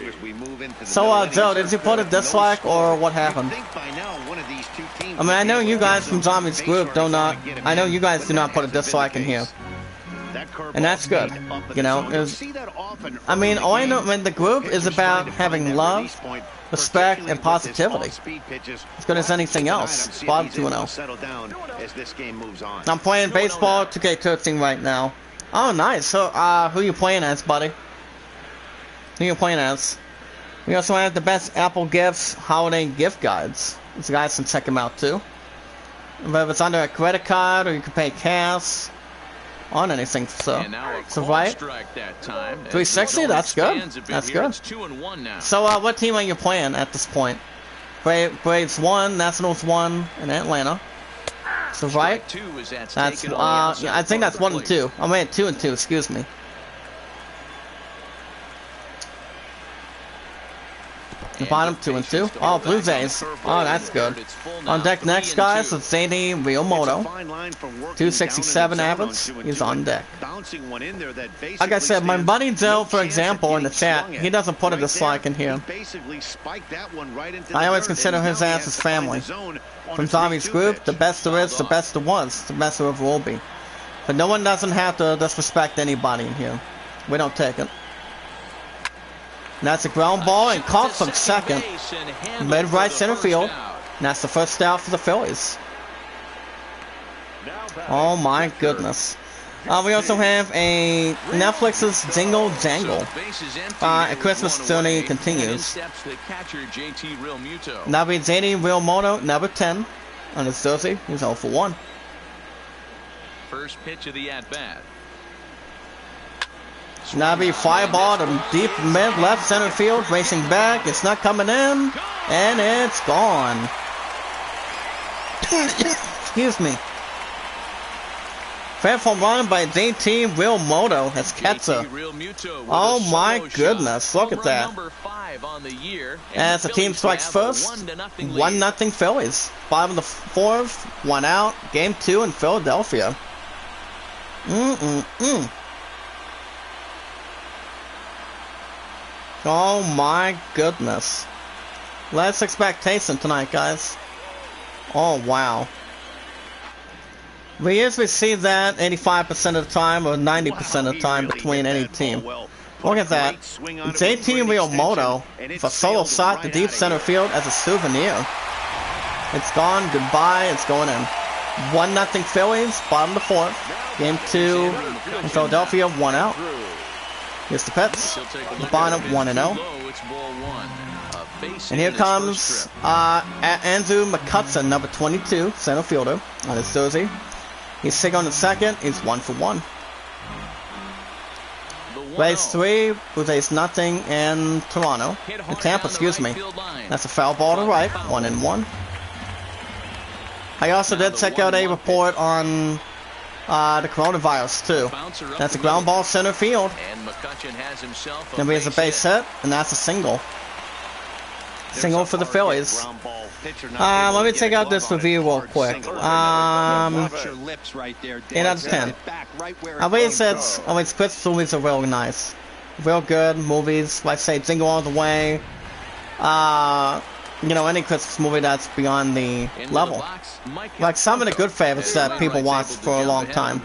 So, Joe, did you put a dislike or what happened? I mean, I know you guys from Zombies Group do not put a dislike in here. And that's good. You know, I mean, all I know, the group is about having love, respect, and positivity. As good as anything else. Bottom 2-0. I'm playing baseball 2K13 right now. Oh, nice. So, who you playing as, buddy? Who you playing as? We also have the best Apple Gifts holiday gift guides. These guys can check them out too. But if it's under a credit card or you can pay cash on anything, so right. 360, that's good. That's good. So what team are you playing at this point? Braves 1, Nationals 1, and Atlanta. So right. That's yeah, I think that's 1 and 2. I mean 2 and 2. Excuse me. The bottom 2 and 2. Oh, Blue Jays. Oh, that's good. On deck next, guys, with Zany Realmoto. 267 average. He's on deck. Like I said, my buddy Joe, for example, in the chat, he doesn't put a dislike in here. I always consider his ass as family. From Zombie's group, the best there is, the best there was, the best there ever will be. But no one doesn't have to disrespect anybody in here. We don't take it. And that's a ground ball and caught from second. Mid right center field. And that's the first out for the Phillies. Oh my goodness. We also have a Netflix's Jingle Jangle. A Christmas journey continues. That'll be JD Realmoto, number 10 on his jersey. He's 0 for 1. First pitch of the at-bat. Now be fly ball to deep mid left center field, racing back. It's not coming in, and it's gone. Excuse me. Fair home run by JT Realmoto. That's Ketzer. Oh my goodness! Look at that. As the team strikes first, 1-0 Phillies. Bottom of the 4th, 1 out. Game 2 in Philadelphia. Oh my goodness. Less expectation tonight, guys. Oh wow. We usually see that 85% of the time or 90% of the time between any team. Look at that. JT Realmoto for solo shot to deep center field as a souvenir. It's gone. Goodbye. It's going in. 1-0 Phillies. Bottom of the 4th. Game 2 in Philadelphia. 1 out. Here's the Pets. The bottom 1-0. And here comes Andrew McCutcheon, number 22, center fielder, on his jersey. He's sick on the second. He's 1 for 1. Rays 3, Blue Jays 0, and Toronto. And Tampa, excuse me. That's a foul ball to right. 1-1. I also did check out a report on the coronavirus too. That's a ground ball center field. Then we have a base hit, and that's a single. Single for the Phillies. Let me check out this review real quick. 8 out of 10. I mean, Christmas movies are really nice. Real good movies. Like say Jingle All the Way. You know, any Christmas movie that's beyond the level. Like some of the good favorites that people watch for a long time.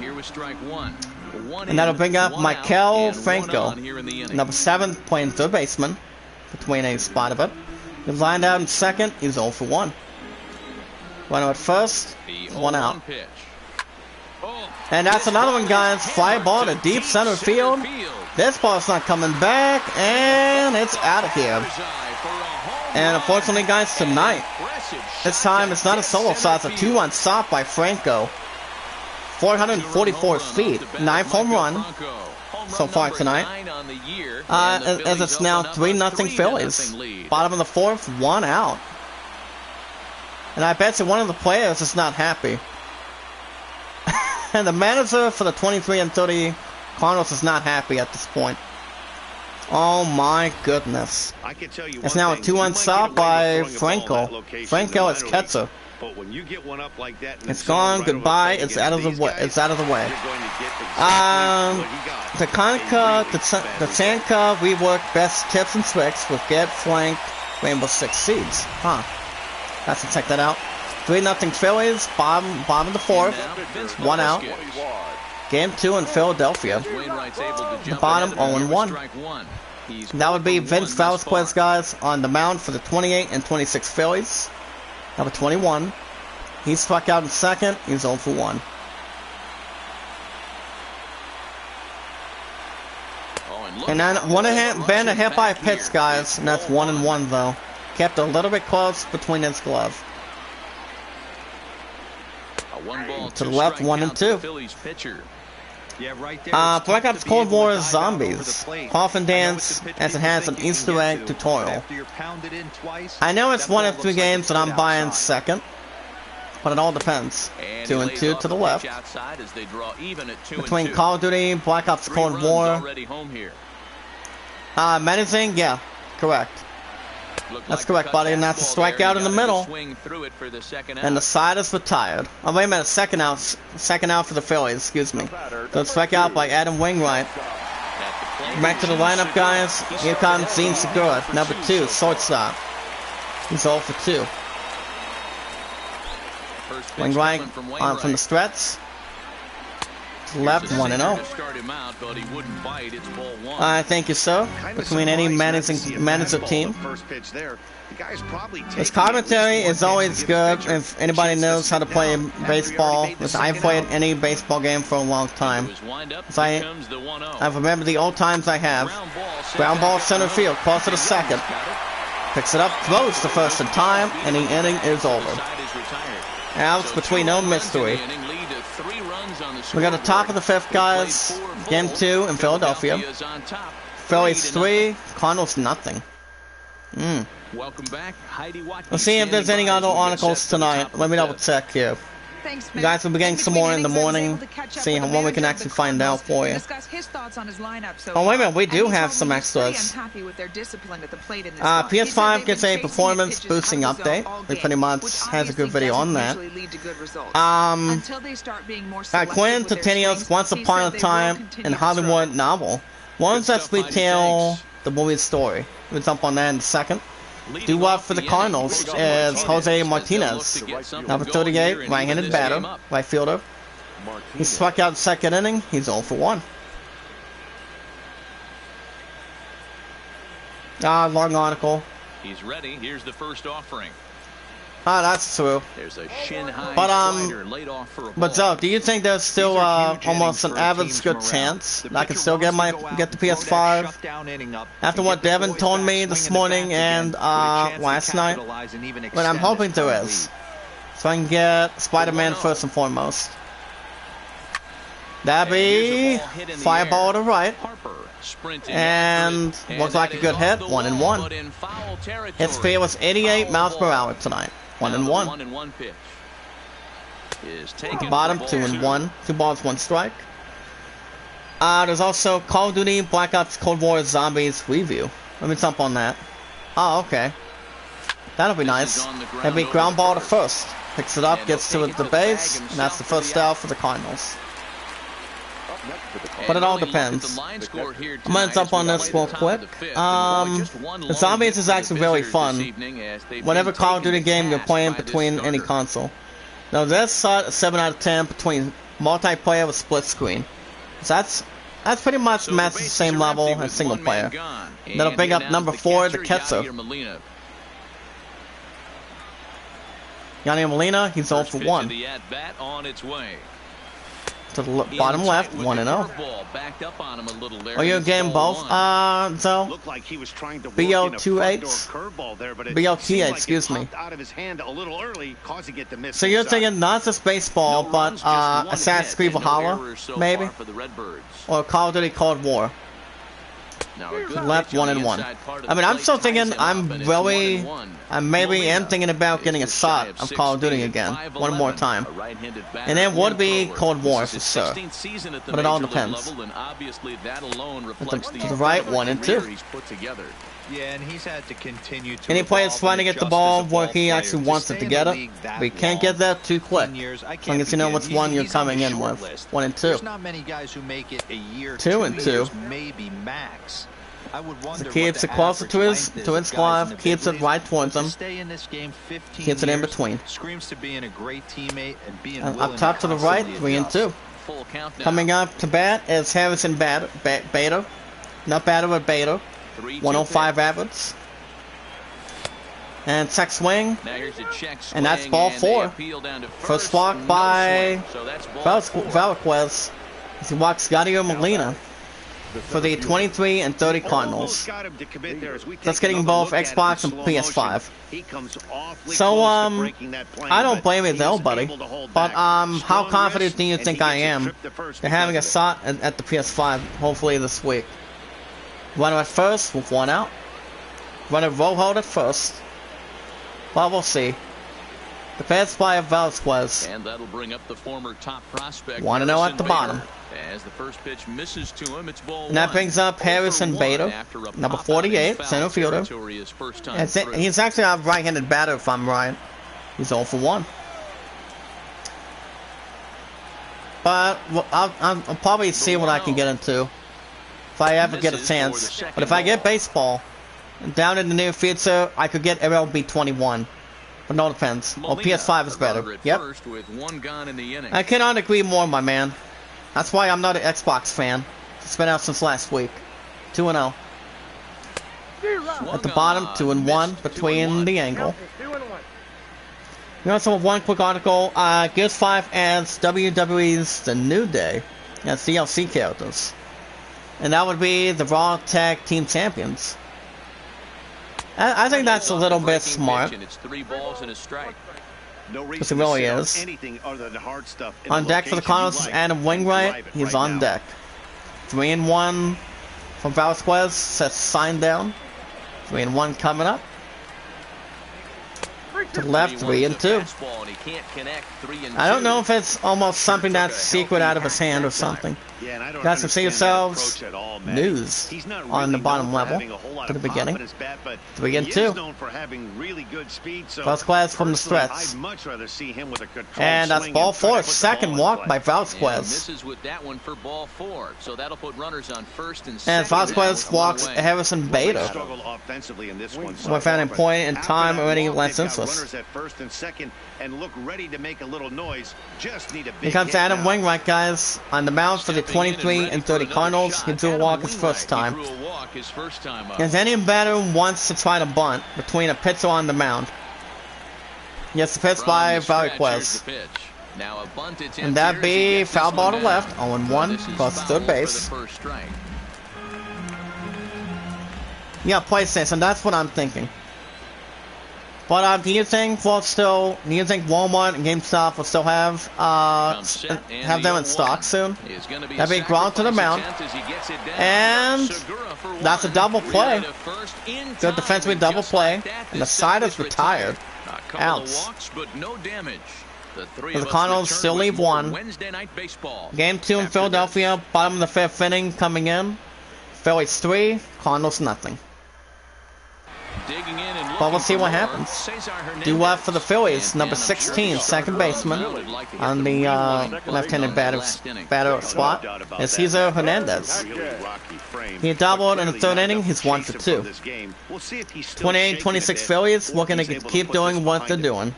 And that'll bring up Michael Franco, number 7, playing third baseman, between a spot of it. He's lined out in second, he's 0 for 1. Runner at first, 1 out. And that's another one, guys. Fly ball to deep center field. This ball's not coming back, and it's out of here. And unfortunately, guys, tonight, this time it's not a solo shot, it's a 2-1 stop by Franco. 444 feet, 9th home run so far tonight. As it's now 3-0 Phillies. Bottom of the 4th, 1 out. And I bet you one of the players is not happy. And the manager for the 23-30 Cardinals is not happy at this point. Oh my goodness. It's now a 2-1 stop by Franco. Franco is Ketzer. It's gone. Goodbye. It's out of the way. It's out of the way. The Tanka rework best tips and tricks with Get Flank Rainbow Six Seeds. Huh. Have to check that out. 3-0 Phillies. Bottom of the 4th. 1 out. Game 2 in Philadelphia. Wainwright's able to jump bottom ahead of him. 0-1. Strike one. He's That would be 0 for Vince 1 thus Velasquez, far. guys, on the mound for the 28 and 26 Phillies. Number 21. He struck out in second. He's 0 for 1. And then been a hit by a pitch, guys, and that's 1-1 though. Kept a little bit close between his glove. To the left, 1-2. Yeah, right there. Black Ops Cold War Zombies. Coffin Dance, as it has an Easter egg tutorial. I know it's 1 of 3 games that I'm buying second, but it all depends. 2-2 to the left. Between Call of Duty, Black Ops Cold War. Menacing, yeah, correct. That's correct, buddy, and that's a strikeout in the middle. And the side is retired. Oh, wait a minute, second out for the Phillies, excuse me. So strikeout by Adam Wainwright. Back to the lineup, guys. Here comes Zine Segura, number 2, shortstop. He's 0 for 2. Wainwright on from the stretch. Left 1-0. Thank you, sir. Between any manager team. His commentary is always good if anybody knows how to play baseball. I've played any baseball game for a long time. I remember the old times I have. Ground ball center field, close to the second. Picks it up, throws the first in time, and the inning is over. Outs between no mystery. We got the top of the 5th, guys. Game 2 in Philadelphia. Phillies 3, Cardinals nothing. Let's see if there's any other articles tonight. Let me double check here. You guys will be getting some more in the morning. See what we can actually find out for you. Oh, wait a minute, we do have some extras. PS5 gets a performance boosting update. It pretty much has a good video on that. Quentin Tarantino's Once Upon a Time in Hollywood novel. One that's retell the movie's story. We'll jump on that in a second. Due up for the Cardinals is Jose Martinez, number 38, right-handed batter, right fielder. He struck out the second inning. He's 0 for 1. Long article. He's ready. Here's the first offering. That's true. There's a shin-high slider laid off for a ball. But Joe, do you think there's still almost an average good chance that I can still get the PS5? After what Devin told me this morning and last night? But I'm hoping there is. So I can get Spider-Man first and foremost. That'd be fireball to right. And looks like a good hit, 1-1. His speed was 88 miles per hour tonight. 1-1. Bottom 2-1. 2 balls, 1 strike. There's also Call of Duty Black Ops Cold War Zombies review. Let me jump on that. Oh, okay. That'll be nice. That'll be ground ball to first. Picks it up, gets to the base, and that's the first out for the Cardinals. But it all depends. I'm gonna jump on this real quick. The Zombies is actually very fun. Whatever Call of Duty game you're playing between any console. Now this 7 out of 10 between multiplayer with split screen. So that's pretty much match the same level as single player. That'll bring up number 4, the Ketzer. Yadier Molina, he's 0 for 1. To the bottom left, 1-0. Are you game both, Zoe? BO28? BO28, excuse me. So you're thinking not just baseball, but Assassin's Creed Valhalla, maybe? Or Call of Duty Cold War? Left 1-1. I mean, I'm still thinking I maybe am thinking about getting a shot of Call of Duty again, one more time. And it would be Cold War for sure. But it all depends. To the right, 1-2. Yeah, and he's had to continue to. Any player's trying to get the ball where he actually wants it to get it. We can't get that too quick. As long as you know which one you're coming in with. 1-2. There's not many guys who make it a year, 2-2. maybe max. I would wonder so keeps it closer to his glove, keeps it right towards him, keeps it in between. Screams to being a great teammate and being up top to the right, 3-2. full count now. Coming up to bat is Harrison Bader. Not Bader, but Bader. 105 average. And check swing. Now here's a check swing, And that's ball 4. First walk by Valquez as he walks Gadio Molina for the 23 and 30 Cardinals. That's getting both Xbox and PS5. So, I don't blame you though, buddy. But, how confident do you think I am in having a shot at the PS5, hopefully this week? Runner at first with 1 out. Runner row hold at first. Well, we'll see. The pass by Valquez. And that'll bring up the former top prospect. 1-0 at the bottom. As the first pitch misses to him, it's ball and that brings up Harrison Bader, number 48, center fielder. He's actually a right-handed batter, if I'm right. He's 0 for 1. But I'll probably see what I can get into if I ever get a chance. But if I get baseball down in the near future, I could get MLB 21. But no depends. Well, PS5 is better. Yep. I cannot agree more, my man. That's why I'm not an Xbox fan. It's been out since last week. 2-0. At the bottom, 2-1 between the angle. We also have one quick article. Gears 5 adds WWE's The New Day as DLC characters. And that would be the Raw Tag Team Champions. I think that's a little bit smart. It's 3 balls and a strike. Because it really is. On deck for the Cardinals is Adam Wainwright. He's on deck. 3-1 from Valquez. Sets sign down. 3-1 coming up. To the left, 3-2. I don't know if it's almost something that's secret out of his hand or something. You guys can see yourselves news on the bottom level to the beginning. 3-2. Valquez from the stretch. And that's ball 4. Second walk by Valquez. And Valquez walks Harrison Bader. Without a point in time or any less interest. Here comes Adam Wainwright, guys, on the mound for the 23 and 30 Cardinals. He drew a walk his first time. As any batter wants to try to bunt between a pitcher on the mound. Yes, the pitch by Valquez. And that'd be foul ball to left, 0-1, across third base. Yeah, PlayStation, that's what I'm thinking. But do you think Walmart and GameStop will still have them in stock soon? That'd be ground to the mound. And that's a double play. Good defensive double play. And the side is retired. Outs. The Cardinals still leave 1. Game 2 in Philadelphia. Bottom of the 5th inning coming in. Phillies 3. Cardinals nothing. But we'll see what happens. Due up for the Phillies, number 16, second baseman on the left-handed batter spot is Cesar Hernandez. He doubled in the 3rd inning. He's 1 for 2. 28-26 Phillies looking to keep doing what they're doing.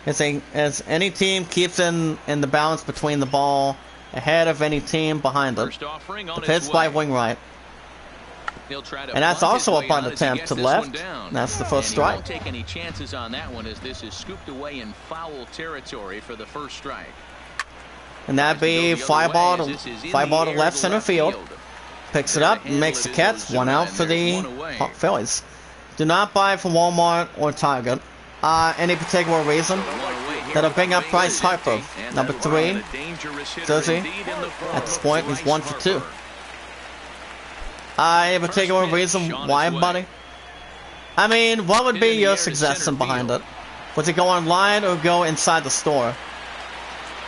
As any team keeps in the balance between the ball ahead of any team behind it. The pitch by Wainwright. And that's also a bunt attempt to the left. That's the first strike. Won't take any chances on that one as this is scooped away in foul territory for the first strike. And that'd be fly ball to left center field. Picks it up and makes the catch. 1 out for the Phillies. Do not buy from Walmart or Target. Any particular reason? That'll bring up Bryce Harper, number 3, jersey. At this point, he's 1 for 2. Any particular reason why, buddy? I mean, what would be your suggestion behind it? Would it go online or go inside the store?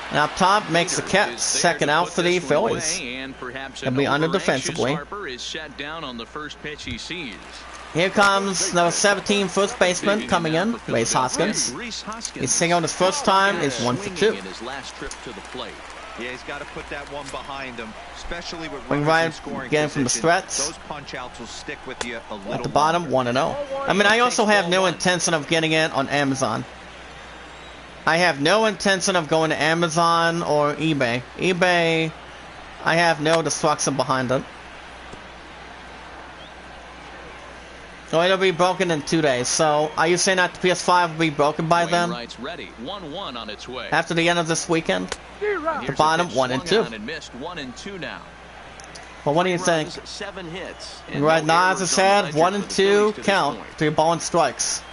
And up top makes the catch. Second out for the Phillies. It'll be under defensively. Here comes number 17 first baseman coming in, Rhys Hoskins. He's singled his first time. He's 1 for 2. Yeah, he's got to put that one behind him, especially with Wainwright getting from the stretch. Those punch outs will stick with you a little. At the bottom, 1-0. I mean, I also have no intention of getting it on Amazon. I have no intention of going to Amazon or eBay. eBay, I have no destruction behind it. So it'll be broken in 2 days. So are you saying that the PS5 will be broken by then? Ready. 1-1 on its way. After the end of this weekend? The bottom 1 and 2. And missed 1 and 2 now. Well, what do you think? 7 hits. Right now, as I said, 1 and 2 count. 3 ball and strikes.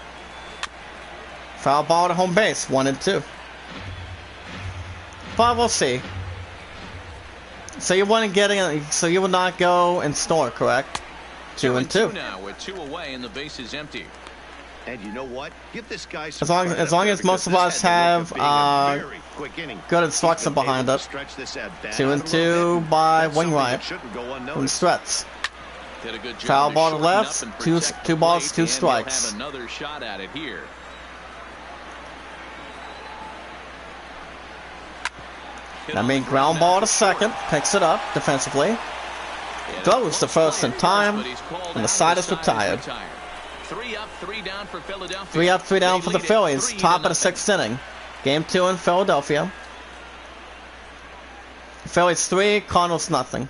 Foul ball to home base, 1 and 2. But we'll see. So you want to get in, so you will not go and store, correct? 2 and 2. Now with 2 away and the base is empty. And you know what? Give this guy some As long as most of us have good instruction behind it. 2 and 2 by wing right from Stretz. Did a good job Foul to ball to shorten left, up and two protect the balls, plate, 2 and he'll strikes. have another shot at it here. I mean, ground ball to second, picks it up defensively. Goes to first in time, and the side is retired. 3 up, 3 down for Philadelphia. 3 up, 3 down for the They lead it Phillies. 3-0. Top of the 6th inning. Game 2 in Philadelphia. Phillies 3, Cardinals nothing.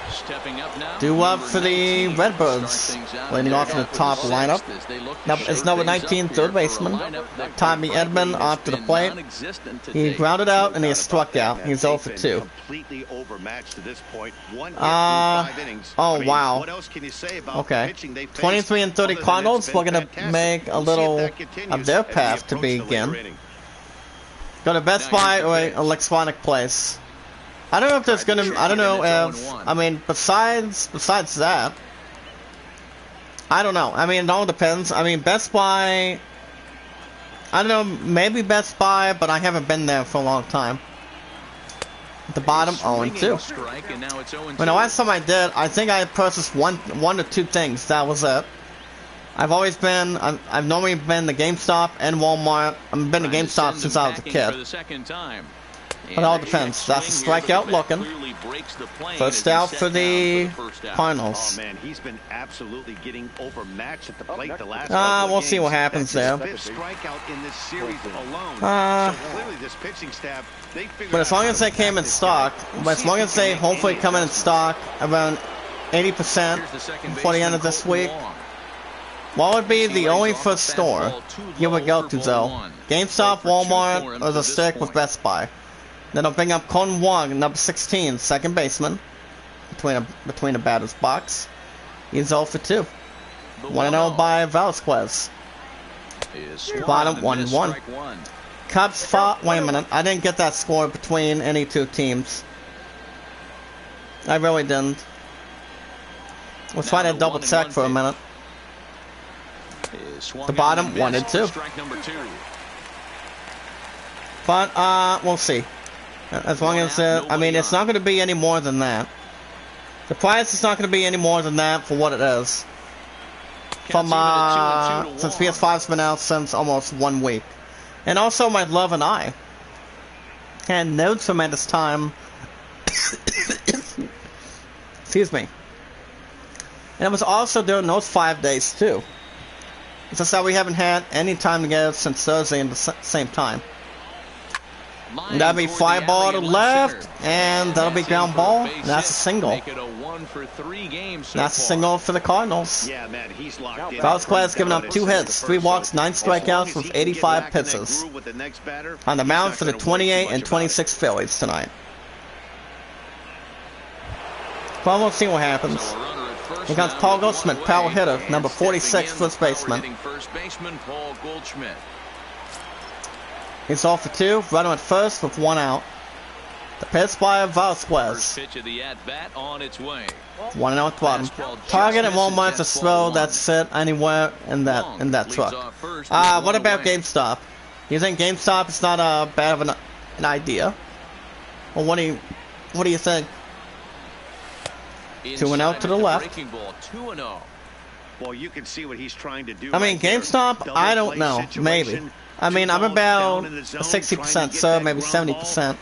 Stepping up now. Due up Number for the 19 Redbirds. start things out. Leading off in the top lineup. As they look to It's shake number things 19, up third here for a baseman. lineup that Tommy frankly Edman has off to the been plate. non-existent to He date. grounded out and he struck out. He's 0 for 2. Completely overmatched to this point. 1 hit through 5 innings. Oh, I mean, wow. What else can you say about Okay. the pitching they faced? 23 and 30 Other than Cardinals. it's We're been going to fantastic. make a We'll see if little that continues of their as we path to approach the later begin. inning. Go to Best Buy or electronic place. I don't know if there's going to, I don't know if, I mean, besides that, I don't know. I mean, it all depends. I mean, Best Buy, I don't know, maybe Best Buy, but I haven't been there for a long time. At the bottom, 0 and 2. Strike, and now it's 0 and When the 2. last time I did, I think I purchased one or two things. That was it. I've always been, I've normally been to GameStop and Walmart. I've been to Trying GameStop send since them I was a packing kid. for the second time. But it all depends. That's the strikeout looking. First out for the Cardinals. Oh man, he's been absolutely getting overmatched at the plate the last We'll see what happens there. Fifth strikeout in this series alone. So clearly this pitching staff, they figured But as long as they came in stock, but as long as they hopefully come in stock around 80% before the end of this week, what would be the only first store you would go to though? GameStop, Walmart, or the stick with Best Buy. Then I'll bring up Con Wong, number 16, second baseman, between the batter's box. He's 0 for 2. 1-0 by Vasquez. Bottom 1-1. Cubs fought. Wait a minute, I didn't get that score between any two teams. I really didn't. Let's try to double check for a minute. The bottom 1 and 2. But we'll see. As long as I mean, it's not going to be any more than that. The price is not going to be any more than that for what it is. From since PS5's been out since almost 1 week, and also my love and I had no tremendous time. Excuse me. And it was also during those 5 days too. It's just that we haven't had any time together since Thursday at the same time. And that'll be fly ball to left, and that'll be ground ball. And that's a single. That's a single for the Cardinals. Yeah, man, he's locked in. Vasquez giving up 2 hits, 3 walks, 9 strikeouts with 85 pitches. On the mound for the 28 and 26 Phillies tonight. Well, we'll see what happens. Here comes Paul Goldschmidt, power hitter, number 46, first baseman. He's 0 for 2, runner at first with 1 out. The pitch by Vasquez. 1 out bottom. Target at Walmart to throw. That's it. Anywhere in that truck. What about GameStop? You think GameStop is not bad of an idea? Well, what do you think? 2-0 to the left. Well, you can see what he's trying to do. I mean, GameStop, I don't know. Maybe. I mean, I'm about 60%, so maybe 70%.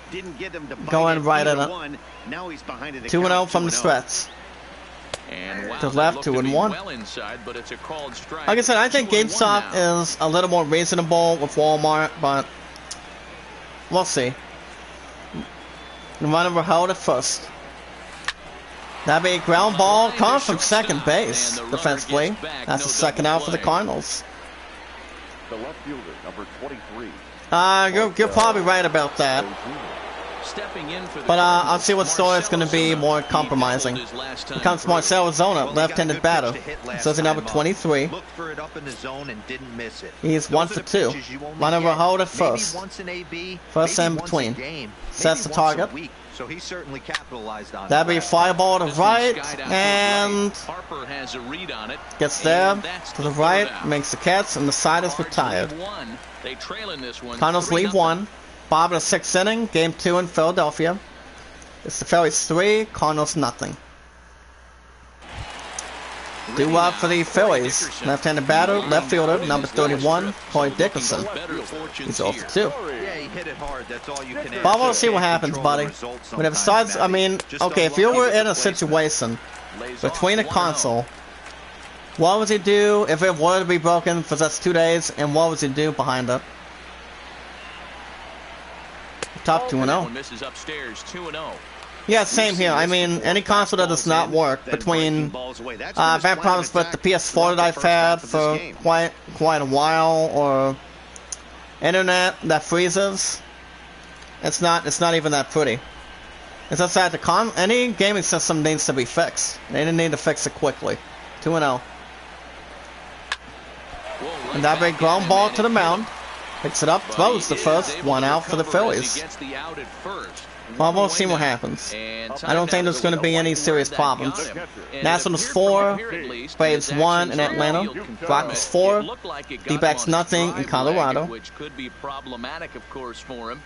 Going right in it. 2-0 from the stretch. And wow, To the left, that 2 looked and to be 1. well inside, but it's a called strike. Like I said, I think 2 and 1 GameStop now. is a little more reasonable with Walmart, but we'll see. The runner will hold it first. That'd be a ground ball coming from second base defensively. That's the second out for the Cardinals. The left fielder, number 23. You're probably right about that. Stepping in for the But I'll Cardinals, see what story is going to be Marcell more Ozuna. compromising. He doubled his last Here time comes through. Marcell Ozuna, Well, he got a left-handed good batter. pitch to hit last So he's number time up. 23. Looked for it up in the zone and didn't miss it. He's Those 1 are for the 2. pitches you only Runner will get hold it maybe first. once in AB, First maybe and once between. a game, Sets maybe the once a target. week. So he certainly capitalized on That'd be a it. fly ball to This one right, skied out to and right. Harper has a read on it. gets there And that's to the third right, out. makes the catch, and the side is Cards retired. lead one. They trail in this one. Cardinals 3-0. lead 1. Bob in the 6th inning, game 2 in Philadelphia. It's the Phillies 3, Cardinals nothing. Due up for the Phillies. Left-handed batter, left fielder, number 31, Corey Dickerson. Better fortunes He's off here. for 2. Yeah, he hit it hard. That's all you can ask. But we'll see what Can't happens, control the buddy. results But if it sometimes, starts, I mean, Matty. Just okay, if you unlucky were with in the a placement. situation Lays between a off 1-0. console, what would he do if it were to be broken for just 2 days, and what would he do behind it? Top 2-0. That one misses upstairs, 2-0. Yeah, same here. I mean, any console that does not work between I've had problems with the PS4 that I've had for quite a while, or internet that freezes. It's not even that pretty. It's just that any gaming system needs to be fixed. They need to fix it quickly. 2-0. And that big ground ball to the mound. Picks it up, throws the first, 1 out for the Phillies. Well, we'll see what happens. I don't think there's going to be any serious problems. Nationals 4, Braves 1 in Atlanta, Rockies 4, D-backs nothing in Colorado. Which could be problematic, of course, for him.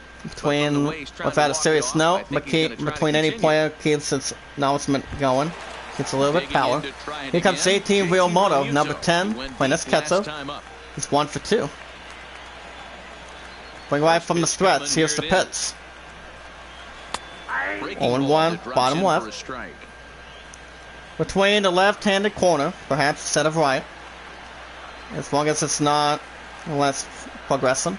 Without a serious note, but between any player keeps its announcement going. Gets a little bit of power. Here comes 18 Real Moto, number 10, playing this catcher. He's 1 for 2. Bring right from the stretch. Here's the pitch. 0-1, bottom left. Between the left-handed corner, perhaps instead of right. As long as it's not less progressing.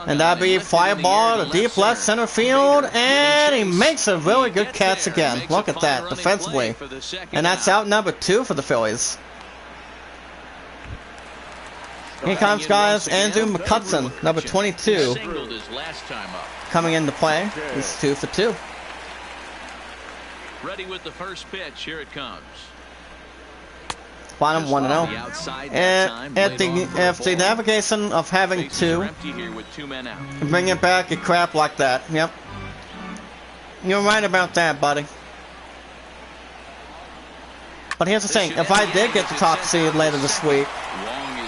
And that'd be fly ball to deep left center field, and he makes a really good catch again. Look at that, defensively. And that's out number 2 for the Phillies. Here comes, guys, Andrew McCutcheon, number 22, coming into play. He's 2 for 2. Ready with the first pitch. Here it comes. Bottom 1-0. And if the navigation of having 2, bring it back, a crap like that. Yep. You're right about that, buddy. But here's the thing: if I did get the top seed later this week,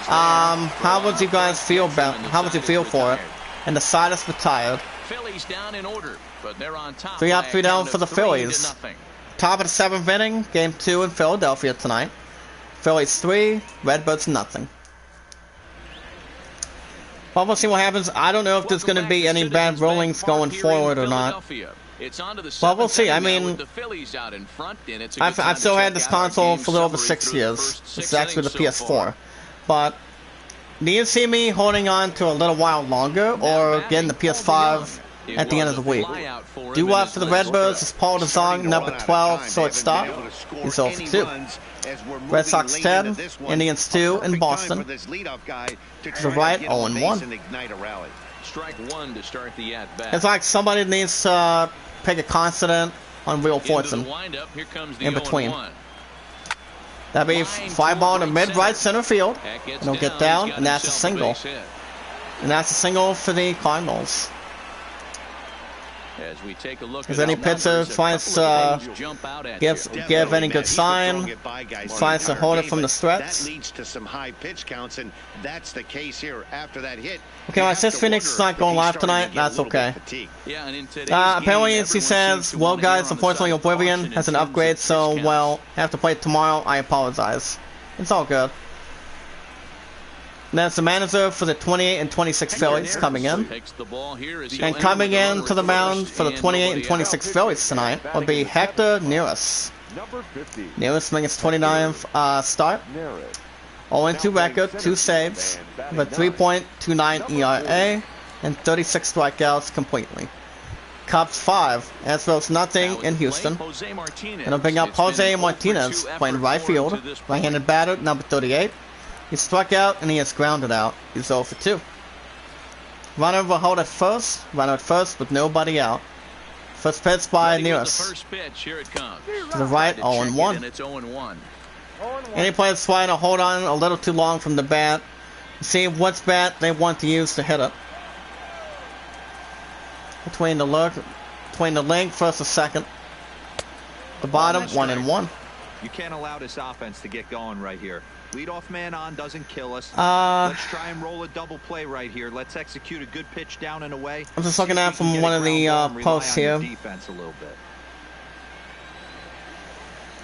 how would you guys feel about? How would you feel for it? And the side is retired. Phillies down in order, but they're on top. 3 up, 3 down for the Phillies. Top of the 7th inning, game 2 in Philadelphia tonight. Phillies 3, Redbirds nothing. Well, we'll see what happens. I don't know if there's going to be any bad rulings going forward or not. Well, we'll see. I mean, I've still had this console for a little over 6 years. It's actually the PS4. But do you see me holding on to a little while longer, or getting the PS5 at the end of the week? Due up for the Redbirds is Paul DeZong, number 12, shortstop. He's 0 for 2. Red Sox 10, Indians 2 in Boston. To the right, 0-1. It's like somebody needs to pick a consonant on Wheel of Fortune in between. That'd be fly ball to mid-right center field. And he'll get down, and that's a single. And that's a single for the Cardinals. As we take a look Is at any pitcher tries to give any good sign, tries to hold it from the stretch? That leads to some high pitch counts, and that's the case here after that hit. Okay, since Phoenix is not going live tonight, that's okay. Apparently, he says, well, guys, unfortunately, Oblivion has an upgrade, so, well, I have to play it tomorrow. I apologize. It's all good. That's the manager for the 28 and 26 Phillies coming in. And coming in to the mound for the 28 and 26 Phillies tonight will be Hector Neris. Number 50. Newest swing is 29th start. 0-2 record, 2 saves, with a 3.29 ERA, and 36 strikeouts completely. Cubs 5, Astros nothing in Houston. And I'll bring up Jose Martinez, playing right field, right-handed batter, number 38. He struck out and he has grounded out. He's 0 for 2. Runner will hold at first, runner at first with nobody out. First pitch by Nearest. To the right, 0-1. Any player's trying to hold on a little too long from the bat. See what bat they want to use to hit it. Between the length, first and second. The bottom, 1-1. You can't allow this offense to get going right here. Leadoff man on doesn't kill us. Let's try and roll a double play right here. Let's execute a good pitch down and away. I'm just looking at from one of the posts here. Defense a little bit.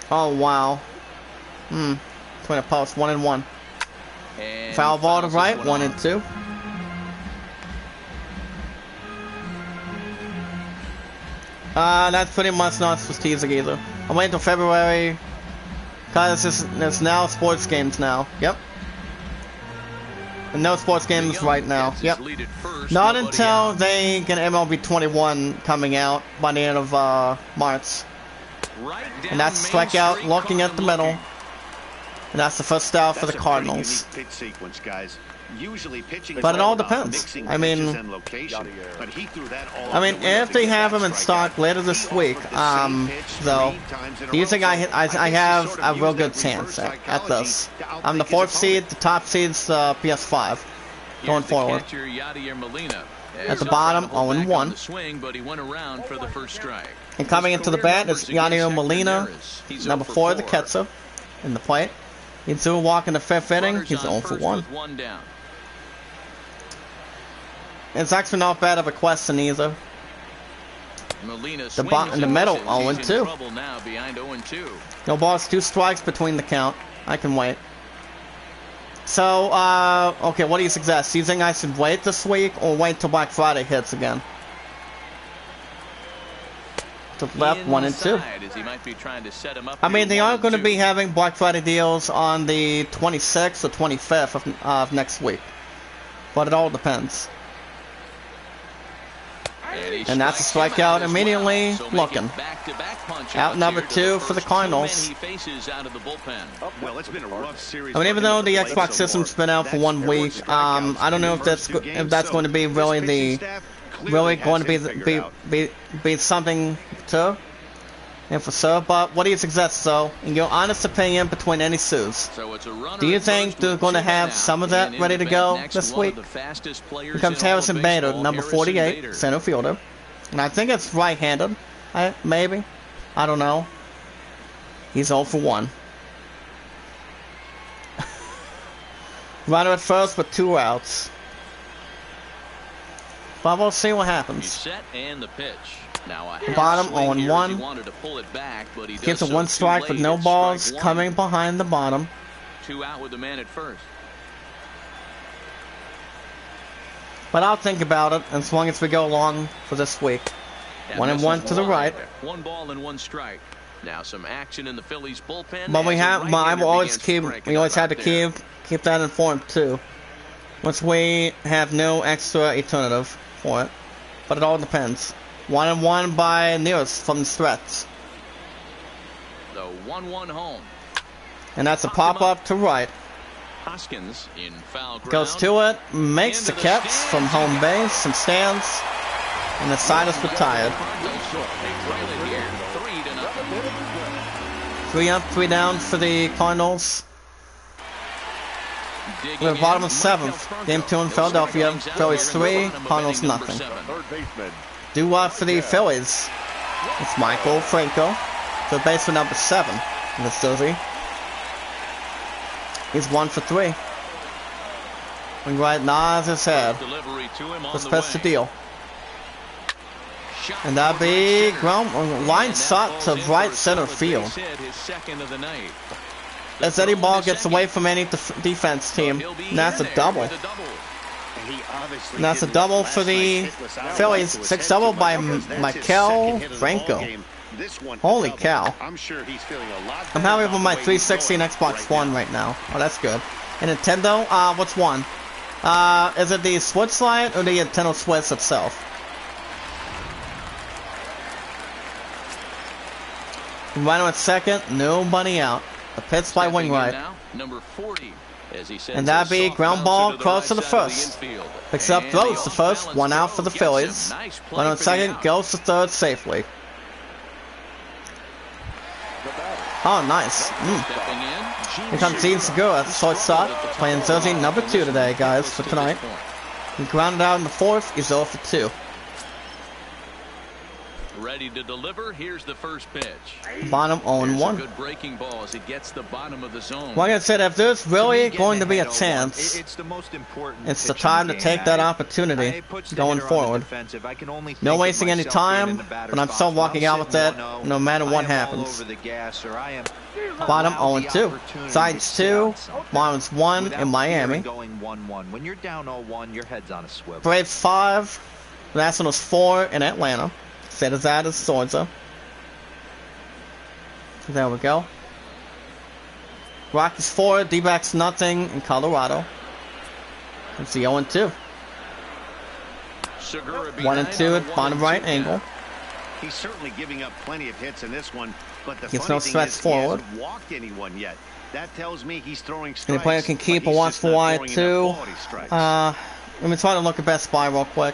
Oh wow. Between the posts, 1-1. Foul ball to right, 1-2. That's pretty much not strategic either. I'm waiting until February. Cause there's now sports games now. Yep. And no sports games right now. Yep. Not until they get MLB 21 coming out by the end of March. And that's strikeout, looking at the middle. And that's the first out for the Cardinals. Pitch sequence, guys. Usually pitching, but it all depends. I mean, if they have them in stock later this week, though, do you think I have a real good chance at this? I'm the 4th seed, the top seed's PS5 going forward. At the bottom, 0-1. And coming into the bat is Yadier Molina, number 4 of the catcher, in the plate. He's doing a walk in the 5th inning. He's 0 for 1. It's actually not bad of a question either. In the middle, 0-2. No balls, 2 strikes between the count. I can wait. So, okay, what do you suggest? Do you think I should wait this week or wait till Black Friday hits again? To the left, 1-2. I mean, they are going to be having Black Friday deals on the 26th or 25th of next week. But it all depends. And that's a strikeout immediately. Looking. Out number 2 for the Cardinals. I mean, even though the Xbox system's been out for 1 week, I don't know if that's going to be really going to be something to and for sure. But what do you suggest, though, in your honest opinion, between any sues? Do you think they're going to have some of that ready to go this week? Here comes Harrison Bader, number 48, center fielder. And I think it's right-handed, maybe. I don't know. He's 0 for 1. Runner at first with 2 outs. But we'll see what happens. The bottom, 0-1. Gives a 1 strike with no balls coming behind the bottom. 2 out with the man at first. But I'll think about it as long as we go along for this week. 1-1 to the right. 1 ball and 1 strike. Now some action in the Phillies bullpen. But we always have to keep that informed too. Once we have no extra alternative for it. But it all depends. 1-1 by Nearest from the stretch. The 1-1 home. And that's a pop-up to right. Hoskins in foul ground. Goes to it, makes the catch from home base and stands. And the side is retired. 3 up, 3 down for the Cardinals. We're at the bottom of 7th. Game 2 in Philadelphia. Phillies 3, Cardinals nothing. Due up for the Phillies. It's Michael Franco. The baseman number 7 in this jersey. He's 1 for 3. And right nods his head. Let's press the deal. And that big line shot to right center field. As any ball gets away from any defense team, and that's a double. And that's a double for the Phillies. 6 double by Michael Franco. this one. Holy cow. I'm sure he's feeling a lot better. I'm happy with my about the way he's 360 and going Xbox One right now. Oh, that's good. And Nintendo, what's one? Is it the Switch Lite or the Nintendo Switch itself? Rhino at second, nobody out. The pitch by Wainwright. Number 40, as he sends And that be ground ball cross to the right first. infield. Picks up, And throws the the first, off-balance one out for throw the gets Phillies. him. Nice play Rhino at for the second, out. goes to third safely. Oh, nice. Stepping in, Here comes Gene Segura, shortstop, playing jersey number 2 today, guys, for tonight. He grounded out in the fourth, he's 0 for 2. ready to deliver. Here's the first pitch. Bottom 0-1. Good breaking ball as it gets the bottom of the zone. Like I said, if there's really going to be a chance, it's the most important. it's the time to take that opportunity going forward. No wasting any time, but I'm still walking out with that no matter what happens. Bottom 0-2. Sides 2, Marlins 1 in Miami. When you're down 0-1, your head's on a swivel. Braves 5, Nationals 4 in Atlanta. Set as that as Georgia. There we go. Rockies 4, D-backs nothing in Colorado. It's the 0-2. 1-2 at bottom right angle. He's certainly giving up plenty of hits in this one, but the Gets funny no thing stretch is forward. he hasn't walked anyone yet. That tells me he's throwing strikes. Any player can keep but a he's watch just for not wide throwing too. enough quality strikes. Let me try to look at Best Buy real quick.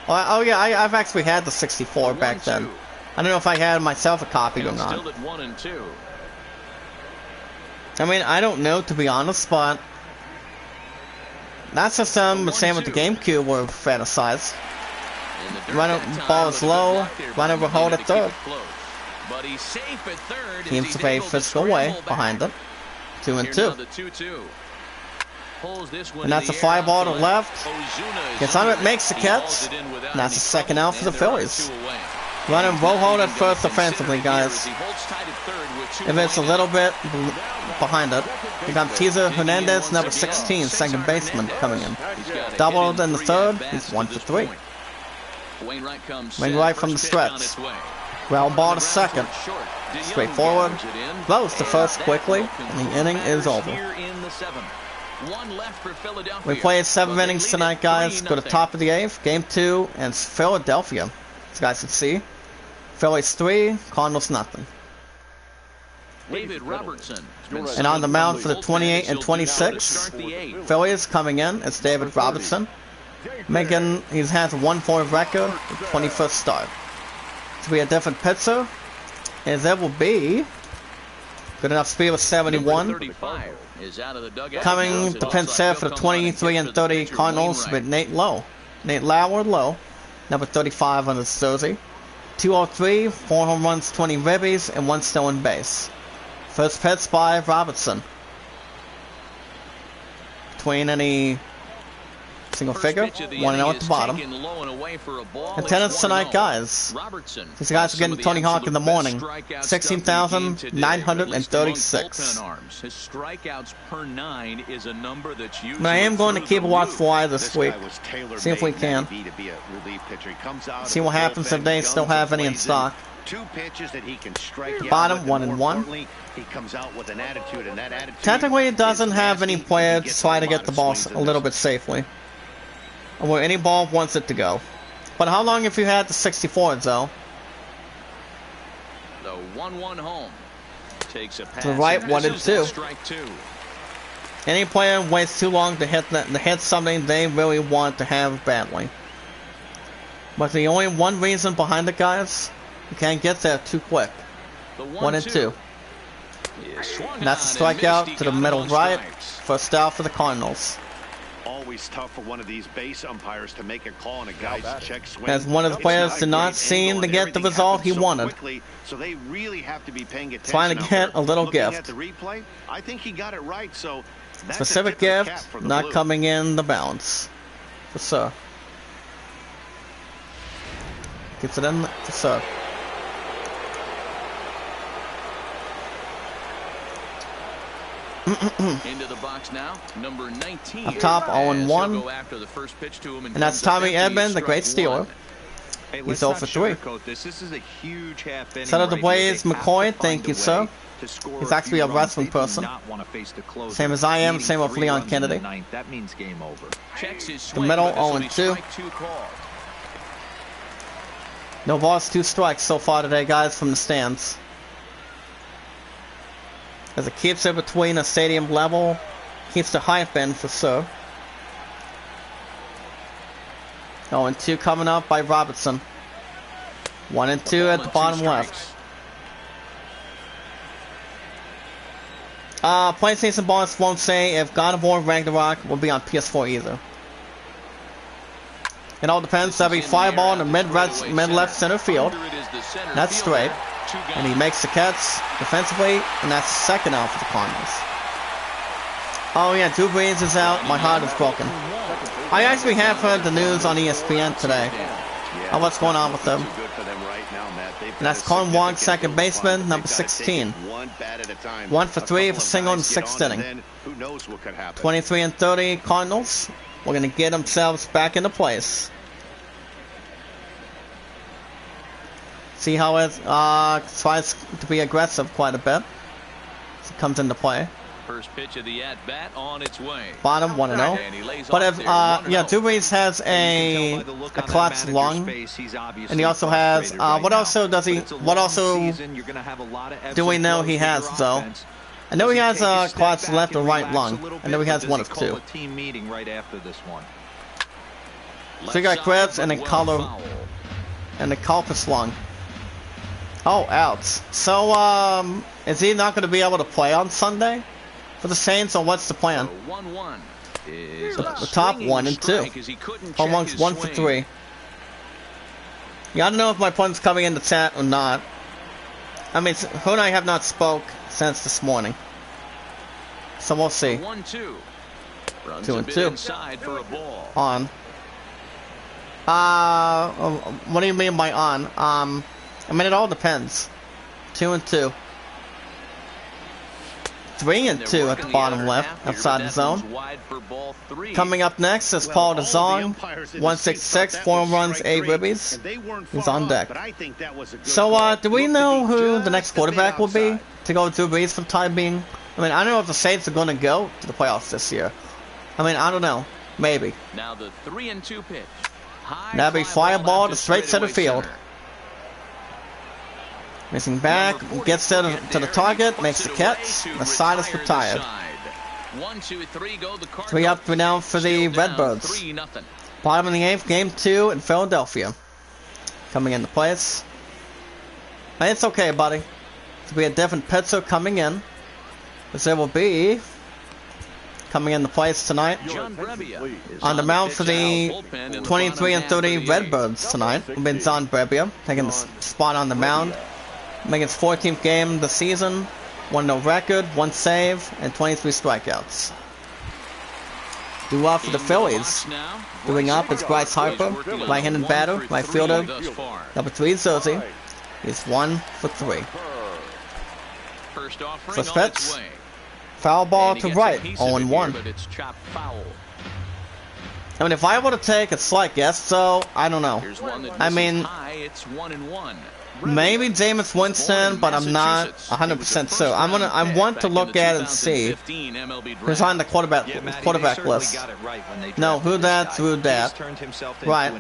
Oh yeah, I've actually had the 64 back then. I don't know if I had myself a copy or not. Still at 1 and 2. I mean, I don't know, to be honest, but that's just the same with the GameCube were fantasized. Ball is low, runner will hold at third. But he's safe at third. Teams to pay physical way behind it. 2-2. And that's a fly ball to left. Gets on it, makes the catch. And that's the second out for the Phillies. Running will hold at first offensively, guys. If it's a little bit behind it. Here comes Cesar Hernandez, number 16, second baseman, coming in. Doubled in the third, he's 1 for 3. Wainwright from the stretch. Ground ball to second. Straightforward. Close to first quickly, and the inning is over. We played 7 innings tonight, guys. Go to top of the 8th. Game 2, and it's Philadelphia. As you guys can see. Phillies 3, Cardinals nothing. David Robertson. And on the mound for the 28 and 26, Phillies coming in. It's David Robertson. He has a 1-4 record, 21st start. To be a different pitcher, as it will be good enough speed with 71. Coming to pinch hit for the 23 and 30 Cardinals with Nate Lauer Lowe, number 35 on his jersey. 203, 4 home runs, 20 ribbies, and 1 stolen base. First pitch by Robertson. Between any single figure, 1-0 at the bottom. Attendance tonight, guys. These guys are getting Tony Hawk in the morning. 16,936. His strikeouts per 9 is a number that's But I am going to keep a watch for eye this week. See if we can. See what happens if they still have any in stock. Bottom 1-1. He comes out with an attitude, and that attitude. Technically, it doesn't have any player to try to get the ball a little bit safely. Or where any ball wants it to go. But how long have you had the 64, though? The 1-1 home. Takes a pass. To the right, 1-2. Strike 2. Any player waits too long to hit something they really want to have badly. But the only one reason behind it, guys, you can't get there too quick. 1-2. And that's a strikeout to the middle right. First out for the Cardinals. Always tough for one of these base umpires to make a call on a guy's check swing. As one of the players did not seem to get the result he wanted. So they really have to be paying attention. Trying to get a little gift. At the replay, I think he got it right. So that's specific gift, not coming in the bounce. For sir. Gets it in for sir. Into the box now, number 19. Up top, 0-1. Go after the first pitch to him and that's Tommy Edman, the great stealer. Hey, He's 0 for 3. This is a huge half inning. Set up the right here. Blaze, They have McCoy. to Thank find you, a sir. way to score He's a actually few a runs. wrestling They do person. not want to face the closer. Same as I am, Needing same with 3 Leon runs in the Kennedy. ninth, that means game over. Checks his The swing, middle, but this will 0 be and 2. strike 2 called. No balls, 2 strikes so far today, guys, from the stands. As it keeps it between a stadium level, keeps the hype in for sure. 0 and 2 coming up by Robertson. 1 and 2 at the bottom left. PlayStation Boss won't say if God of War Ragnarok will be on PS4 either. It all depends. That'll be fly ball in the mid-left center field. That's straight. And he makes the catch defensively, and that's second out for the Cardinals. Oh yeah, Drew Brees is out. My heart is broken. I actually have heard the news on ESPN today on what's going on with them. And that's Colin Wong, second baseman, number 16. 1 for 3 for single in the 6th inning. 23 and 30 Cardinals. We're going to get themselves back into place. See how it tries to be aggressive quite a bit. It comes into play. First pitch of the at-bat on its way. Bottom 1-0. But if yeah, Drew Brees has a collapsed lung, and he also has what also does he? What also do we know he has though? I know he has a collapsed left or right lung. I know he has one of 2. So he got crabs and a color and a culpus lung. Oh, out. So is he not going to be able to play on Sunday for the Saints, or what's the plan? So the top 1 and 2. Home runs 1 for 3. Yeah, I don't know if my pun's coming in the chat or not. I mean, who and I have not spoke since this morning, so we'll see. 1-2. 2 and 2. On. What do you mean by on? I mean, it all depends. 2 and 2. 3 and 2 at the bottom left, outside the zone. Coming up next is Paul DeZong, 166, 4 runs, 8 ribbies. He's on deck. So, do we know who the next quarterback will be to go to Brees for the time being? I mean, I don't know if the Saints are going to go to the playoffs this year. I mean, I don't know. Maybe. Now the 3-2 pitch. That'll be fly ball to straight center field. Missing back, gets to the target, makes the catch. The side is retired. 3 up, 3 down for the Redbirds. Bottom of the 8th, game 2 in Philadelphia. Coming into place. And it's okay, buddy. There'll be a different pitcher coming in. Because there will be coming into place tonight. On the mound for the 23 and 30 Redbirds tonight will be John Brebbia, taking the spot on the mound. Making his 14th game of the season, 1-0 record, 1 save, and 23 strikeouts. Due off for the Phillies. Doing up is Bryce Harper, right-handed batter, right fielder, number 3 jersey. He's 1 for 3. First pitch, foul ball to right, 0-1. I mean, if I were to take a slight guess, so I don't know. I mean, maybe Jameis Winston, but I'm not 100% sure. I want to look at it and see who's on the quarterback list. No, who that? Right.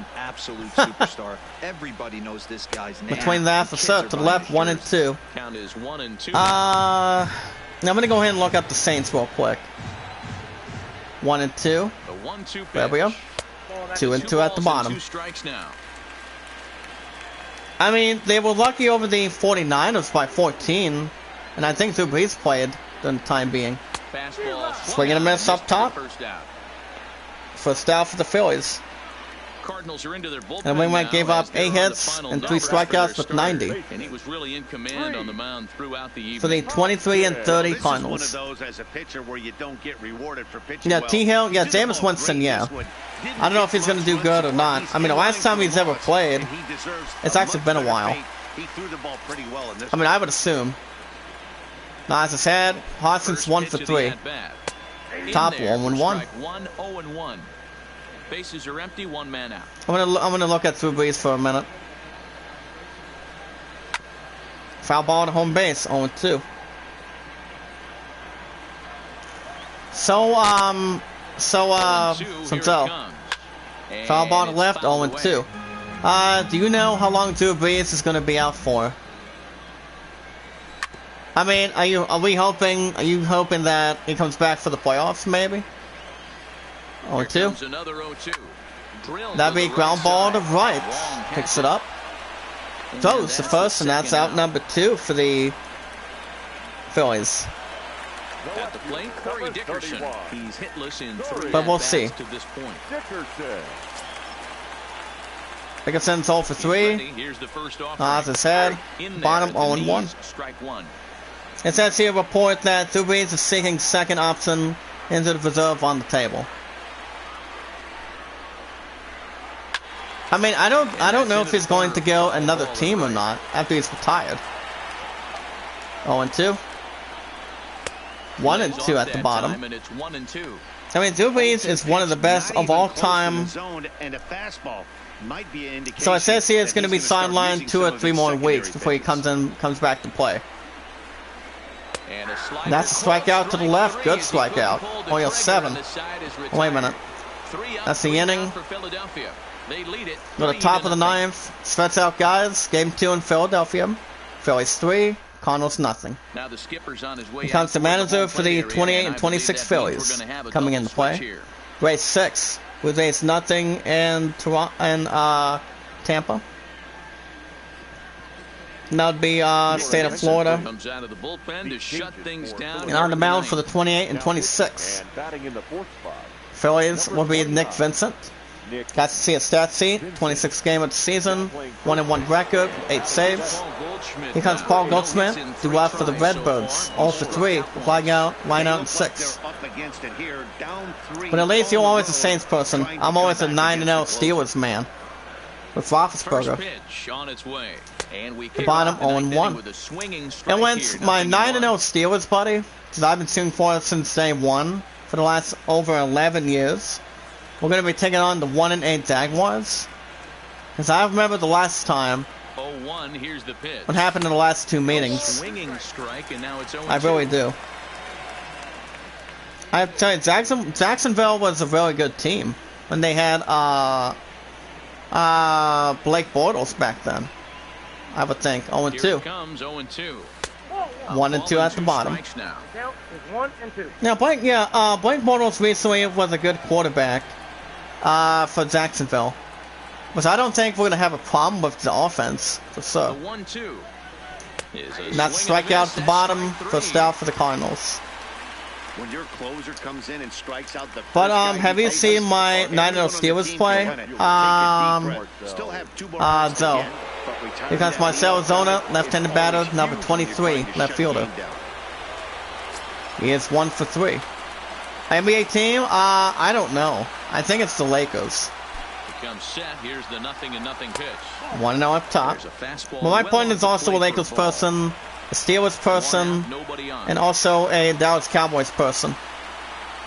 Between that for sure, to the left, 1 and 2. Now I'm gonna go ahead and look up the Saints real quick. 1 and 2. There we go. 2 and 2 at the bottom. I mean, they were lucky over the 49ers by 14, and I think Drew Brees played during the time being. Swing and a miss up top. First out for the Phillies. Cardinals are into their bullpen and Wingman gave up 8 hits and 3 strikeouts with 90. And he was really in command on the mound throughout the evening. For the 23 and 30 Cardinals. Yeah, T-Hill, yeah, Jameis Winston, yeah. I don't know if he's going to do good or not. I mean, the last time he's ever played, it's actually been a while. I mean, I would assume. Now, as I said, Hoskins 1 for 3. Top 1-1. 1-0-1. Bases are empty, 1 man out. I'm gonna look at Drew Brees for a minute. Foul ball to home base, 0-2. So, foul ball to left, 0-2. Do you know how long Drew Brees is going to be out for? I mean, are you hoping that he comes back for the playoffs, maybe? 0-2. That'd be ground ball to right. Picks it up. Throws the first, and that's out number 2 for the Phillies. At the plate, Corey Dickerson. He's hitless in 3 but we'll see. to this point. Dickerson's 0 for 3. Nods his head. Bottom 0-1. Strike 1. It says here report that Drew Brees is seeking second option into the reserve on the table. I mean, I don't know if he's going to go another team or not after he's retired. 0-2. 1-2 at the bottom. I mean, Drew Brees is one of the best of all time. So it says here it's going to be sidelined 2 or 3 more weeks before he comes back to play. That's a strikeout to the left. Good strikeout. Only a 7. Wait a minute. That's the inning. Go to top of the 9th. Stretch out, guys. Game 2 in Philadelphia. Phillies 3. Cardinals nothing. Now the skipper's on his way. Here comes the manager for the 28 and 26 Phillies coming into play. Race 6. With Ace nothing and Tampa. That would be state of Florida. Comes out of the bullpen to shut things down. And on the mound for the 28 and 26 Phillies will be Nick Vincent. Got to see a stat sheet. 26th game of the season. 1-1 record. 8 saves. Here comes Paul Goldschmidt. Do left for the Redbirds. 0 for 3. Line out in 6. But at least you're always a Saints person. I'm always a 9-0 Steelers man. With Roethlisberger. The bottom 0-1. And when my 9-0 Steelers buddy, because I've been tuning for it since day 1 for the last over 11 years, we're going to be taking on the 1-8 Jaguars. Because I remember the last time. 0-1, here's the pitch. What happened in the last 2 meetings. Strike, and now it's 0-2. I really do. I have to tell you, Jacksonville was a really good team when they had Blake Bortles back then. I would think 0-2. 1-2 at the bottom. Now Blake Bortles recently was a good quarterback for Jacksonville, but I don't think we're gonna have a problem with the offense for sure. Not strikeout at the bottom. First out for the Cardinals. When your closer comes in and strikes out the but have you seen my 9-0 Steelers play? So here comes Marcell Ozuna, left-handed batter, number 23, left fielder. He is 1 for 3. NBA team? I don't know. I think it's the Lakers. Here's the 0-0 pitch. 1-0 up top. Well, my point is also a Lakers person, a Steelers person, and also a Dallas Cowboys person.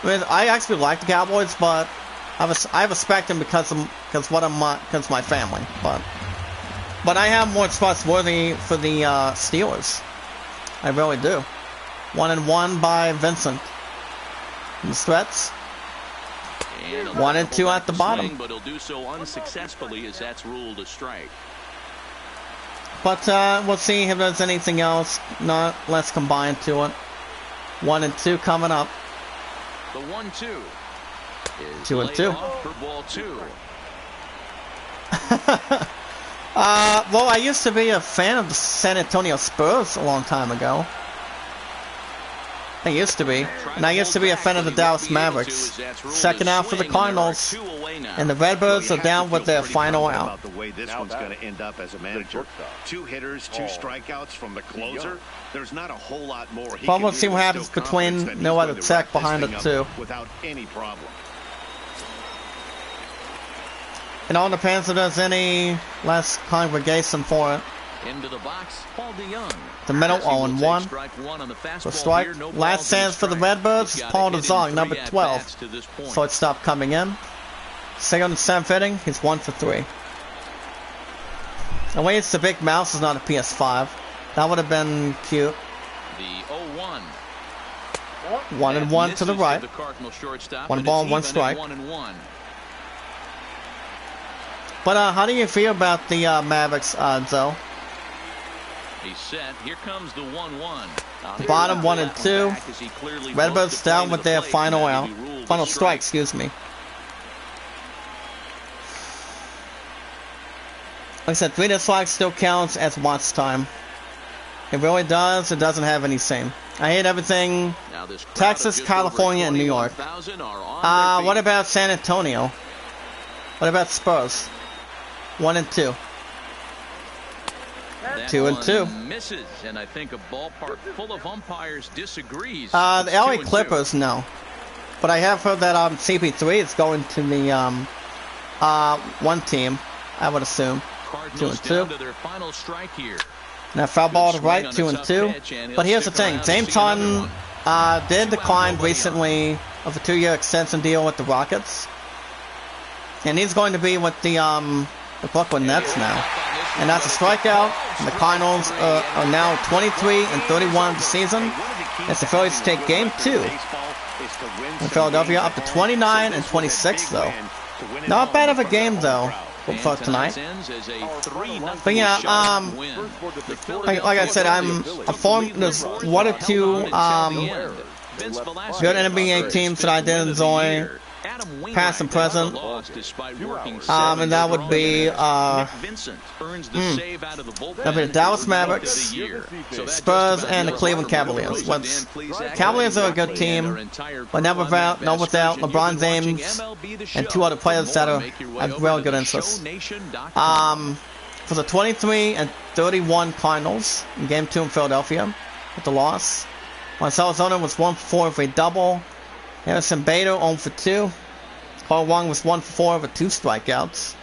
I mean, I actually like the Cowboys, but I respect them because my family. But I have more trustworthy for the Steelers. I really do. 1-1 by Vincent. In the stretch. 1-2 at the bottom. But he'll do so unsuccessfully as that's ruled a strike. But we'll see if there's anything else. Not let's combine to it. 1-2 coming up. The 1-2 is 2-2 for ball 2. Well, I used to be a fan of the San Antonio Spurs a long time ago. I used to be. And I used to be a fan of the Dallas Mavericks. Second out for the Cardinals. And the Redbirds are down with their final out. The way this one's going to end up as a manager. 2 hitters, 2 strikeouts from the closer. There's not a whole lot more. But we'll see what happens between no other tech behind it too. Without any problem. It all depends if there's any less congregation for it. Into the box, Paul DeYoung. The middle 0-1. So strike. Last chance for the Redbirds. Paul DeYoung, number 12. So it stopped coming in. Second and 7th inning. He's 1 for 3. The way it's the Big Mouse is not a PS5. That would have been cute. The 0-1. 1-1 to the right. One ball, one strike. But how do you feel about the Mavericks, Zoe? He's set. Here comes the 1-1. Bottom 1 and 2. Redbirds down with their final out. Final strike, excuse me. Like I said, 3 strikes still counts as watch time. It really does. It doesn't have any shame. I hate everything. Texas, California, and New York. What about San Antonio? What about Spurs? 1 and 2. 2 and 2. Misses, and I think a ballpark full of umpires disagrees. The LA Clippers, no. But I have heard that CP3 is going to the one team, I would assume. 2 and 2. To their final strike here. Now foul ball to right, 2 and 2. But here's the thing, James Harden did decline recently of a 2-year extension deal with the Rockets, and he's going to be with the Brooklyn Nets now. And that's a strikeout. And the Cardinals are now 23 and 31 of the season. As the Phillies take game 2. And Philadelphia up to 29 and 26 though. Not bad of a game though for tonight. But yeah, like I said, I'm informed there's 1 or 2 good NBA teams that I did enjoy, past and present, and that would be the Dallas Mavericks, Spurs, and the Cleveland Cavaliers. Cavaliers are a good team, but not without LeBron James and 2 other players that are have real good interests. For the 23 and 31 Cardinals in Game 2 in Philadelphia with the loss, Marcell Ozuna was 1 for 4 with a double. Harrison Bader 0 for 2. Carl Wong was 1 for 4 with 2 strikeouts.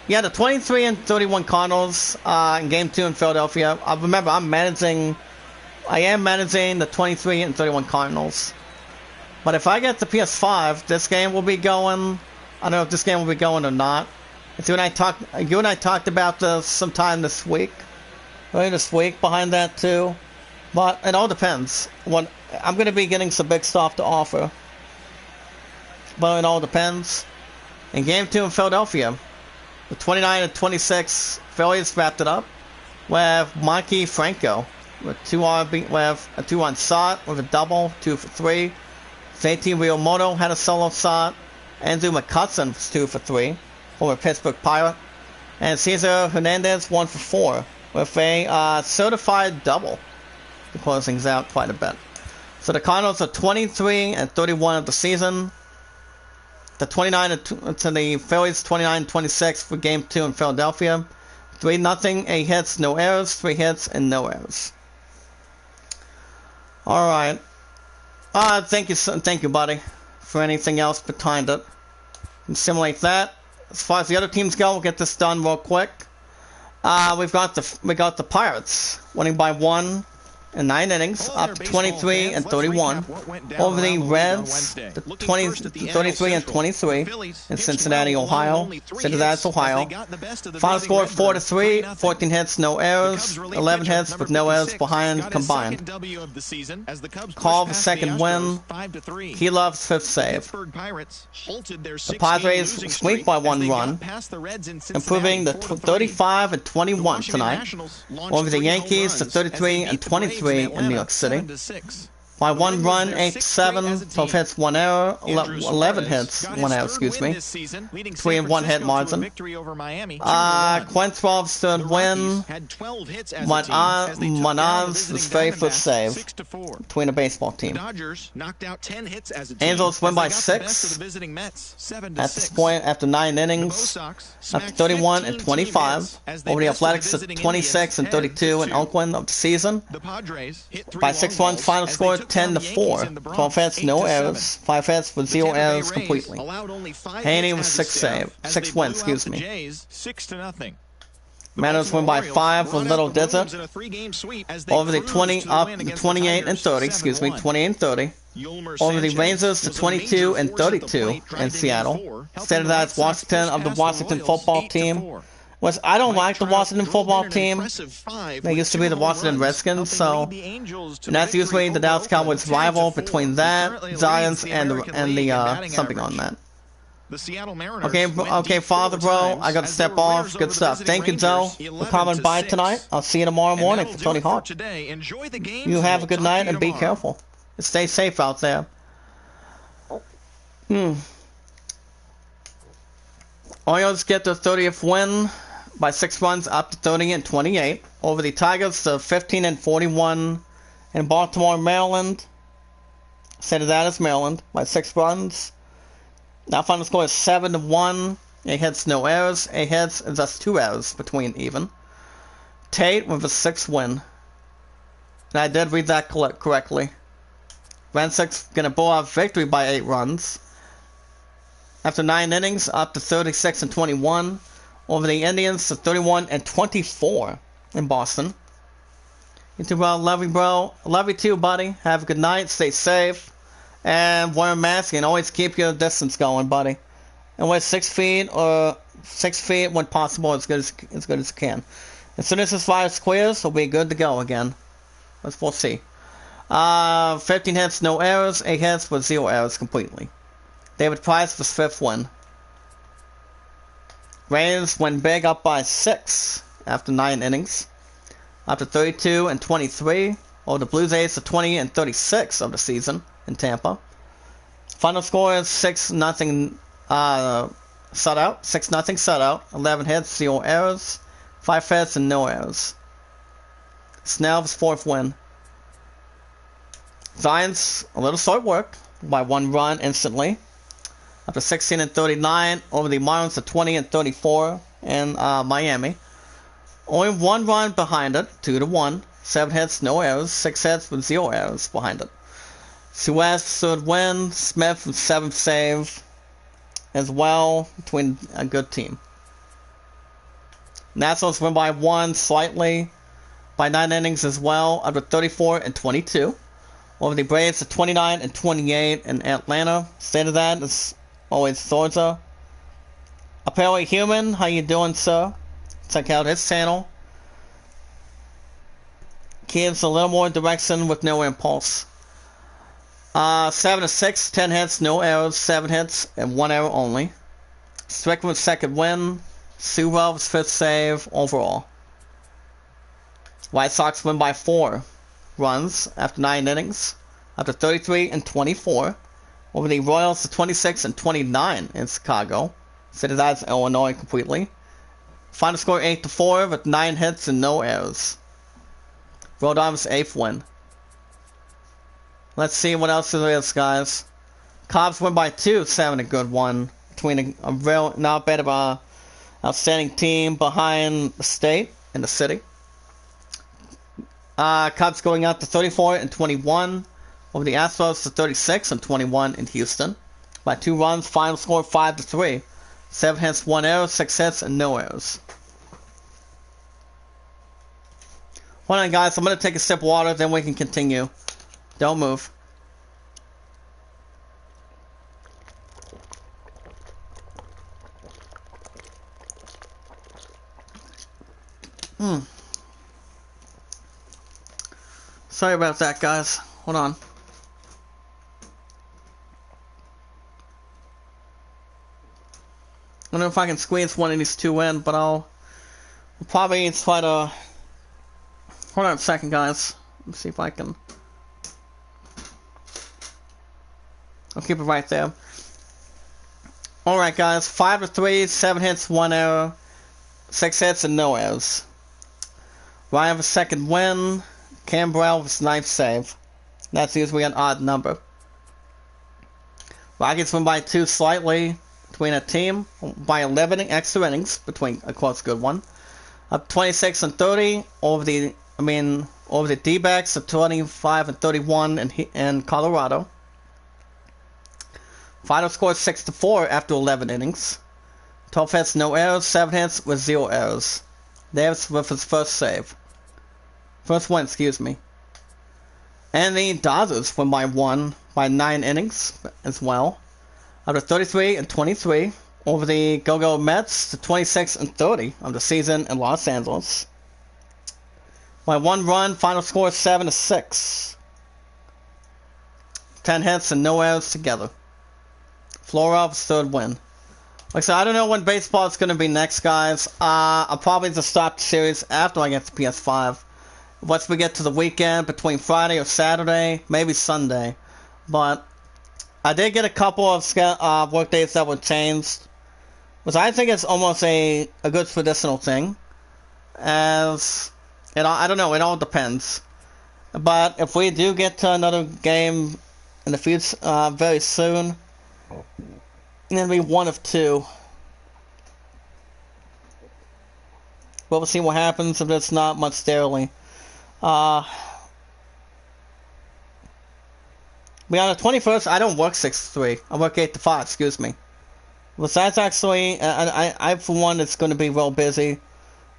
Yeah, the 23 and 31 Cardinals in Game 2 in Philadelphia. Remember, I am managing the 23 and 31 Cardinals. But if I get the PS5, this game will be going. I don't know if this game will be going or not. You and I talked about this sometime this week. Early this week behind that too. But it all depends. I'm going to be getting some big stuff to offer. But it all depends. In Game 2 in Philadelphia, the 29 and 26 Phillies wrapped it up with Mikey Franco with a 2-run shot with a double, 2 for 3. JT Realmuto had a solo shot. Andrew McCutcheon was 2 for 3 for a Pittsburgh Pirate. And Cesar Hernandez 1 for 4 with a certified double to close things out quite a bit. So the Cardinals are 23 and 31 of the season. The 29 to the Phillies 29-26 for Game 2 in Philadelphia. 3-0, 8 hits, no errors, 3 hits, and no errors. All right. Thank you, buddy, for anything else behind it. And simulate that. As far as the other teams go, we'll get this done real quick. We got the Pirates winning by 1 in 9 innings, up to 23 and 31 over the Reds, the 33 and 23 in Cincinnati, Ohio. Final score 4-3, 14 hits, no errors, 11 hits with no errors behind combined. Call the second win. He loves 5th save. The Padres sweep by 1 run, improving the 35 and 21 tonight over the Yankees, the 33 and 23 in New York City. By 1 run, 8-7, 12 hits, 1 error, 11 hits, 1 error, excuse me. 3 and 1 hit margin. Quentrell's third win. Manaz's very first save between a baseball team. Angels win by 6 at this point after 9 innings. Up to 31 and 25 over the Athletics at 26 and 32 in Oakland of the season. By 6 runs, final score 10-4. 12 hits, no errors. 5 hits with 0 errors completely. Haney was 6 wins, excuse me. Mariners win by 5 with little digit over the 28 and 30, excuse me, 28 and 30. Over the Rangers to 22 and 32 in Seattle. Instead of that, it's Washington of the Washington football team Was I don't like the Washington football team. They used to be the Washington Redskins, so and that's usually the Dallas Cowboys' rival between that, Giants, and the something on that. The Seattle Mariners Okay, Father Bro, I got to step off. Good stuff. Thank you, Joe, for coming by tonight. I'll see you tomorrow morning for Tony Hawk. You have a good night and be careful. Stay safe out there. Orioles get their 30th win by 6 runs up to 30-28 over the Tigers to 15-41 in Baltimore, Maryland. Say that is Maryland by 6 runs. Now final score is 7-1. 8 hits, no errors. 8 hits and just 2 errors between even. Tate with a 6th win. And I did read that correctly. Rensick's gonna pull out victory by 8 runs. After 9 innings, up to 36-21 over the Indians to 31-24 in Boston. You too, bro. Love you, bro. Love you too, buddy. Have a good night. Stay safe. And wear a mask and always keep your distance going, buddy. And wear 6 feet or 6 feet when possible, as good as you can. As soon as this virus clears, we'll be good to go again. We'll see. 15 hits, no errors. 8 hits with 0 errors completely. David Price was 5th win. Rays win big, up by 6 after 9 innings. Up to 32-23. Over the Blue Jays to 20-36 of the season in Tampa. Final score is 6-0 shutout. 6-0 shutout. 11 hits, 0 errors. 5 hits and no errors. Snell's 4th win. Giants, a little short work by 1 run instantly. Up to 16-39 over the Marlins to 20-34 in Miami. Only 1 run behind it, 2-1. 7 hits, no errors. 6 hits with 0 errors behind it. Suez 3rd win. Smith 7th save as well between a good team. Nationals win by 1 slightly by 9 innings as well, up to 34-22 over the Braves to 29-28 in Atlanta. State of that is always Thorza. Apparently Human, how you doing, sir? Check out his channel. Gives a little more direction with no impulse. 7-6, 10 hits, no errors, 7 hits, and 1 error only. Strickland's 2nd win. Surov's 5th save overall. White Sox win by 4 runs after 9 innings, up to 33-24 over the Royals to 26-29 in Chicago. So that's Illinois completely. Final score 8-4 with 9 hits and no errors. Rhode Island's 8th win. Let's see what else there is, guys. Cubs win by 2, 7 a good one. Between a real, not bad of a outstanding team behind the state and the city. Cubs going out to 34-21 over the Astros to 36-21 in Houston. By 2 runs, final score 5-3. 7 hits, 1 error, 6 hits, and no errors. Hold on, guys. I'm going to take a sip of water, then we can continue. Don't move. Sorry about that, guys. Hold on. I don't know if I can squeeze one of these 2 in, but I'll probably try to... Hold on a second, guys. Let's see if I can... I'll keep it right there. Alright, guys. 5-3, 7 hits, 1 error. 6 hits and no errors. Ryan with 2nd win. Cambrell with 9th save. That's usually an odd number. Rockets win by 2 slightly between a team. By 11 extra innings between a close good one. Up 26-30 over the D-backs of 25-31 in Colorado. Final score 6-4 after 11 innings. 12 hits, no errors. 7 hits with 0 errors. Davis with his 1st save. 1st win, excuse me. And the Dodgers win by 1 by 9 innings as well. Up to 33-23 over the Go-Go Mets to 26-30 of the season in Los Angeles. By 1 run, final score 7-6. 10 hits and no errors together. Florov's third win. Like I said, I don't know when baseball is going to be next, guys. I'll probably just stop the series after I get to PS5. Once we get to the weekend, between Friday or Saturday, maybe Sunday. But I did get a couple of work days that were changed, which I think is almost a good medicinal thing. As I don't know, it all depends. But if we do get to another game in the future very soon, it'll be one of two. But we'll see what happens if there's not much daily. On the 21st, I don't work 6 to 3. I work 8 to 5, excuse me. But that's actually, I for one, it's going to be real busy.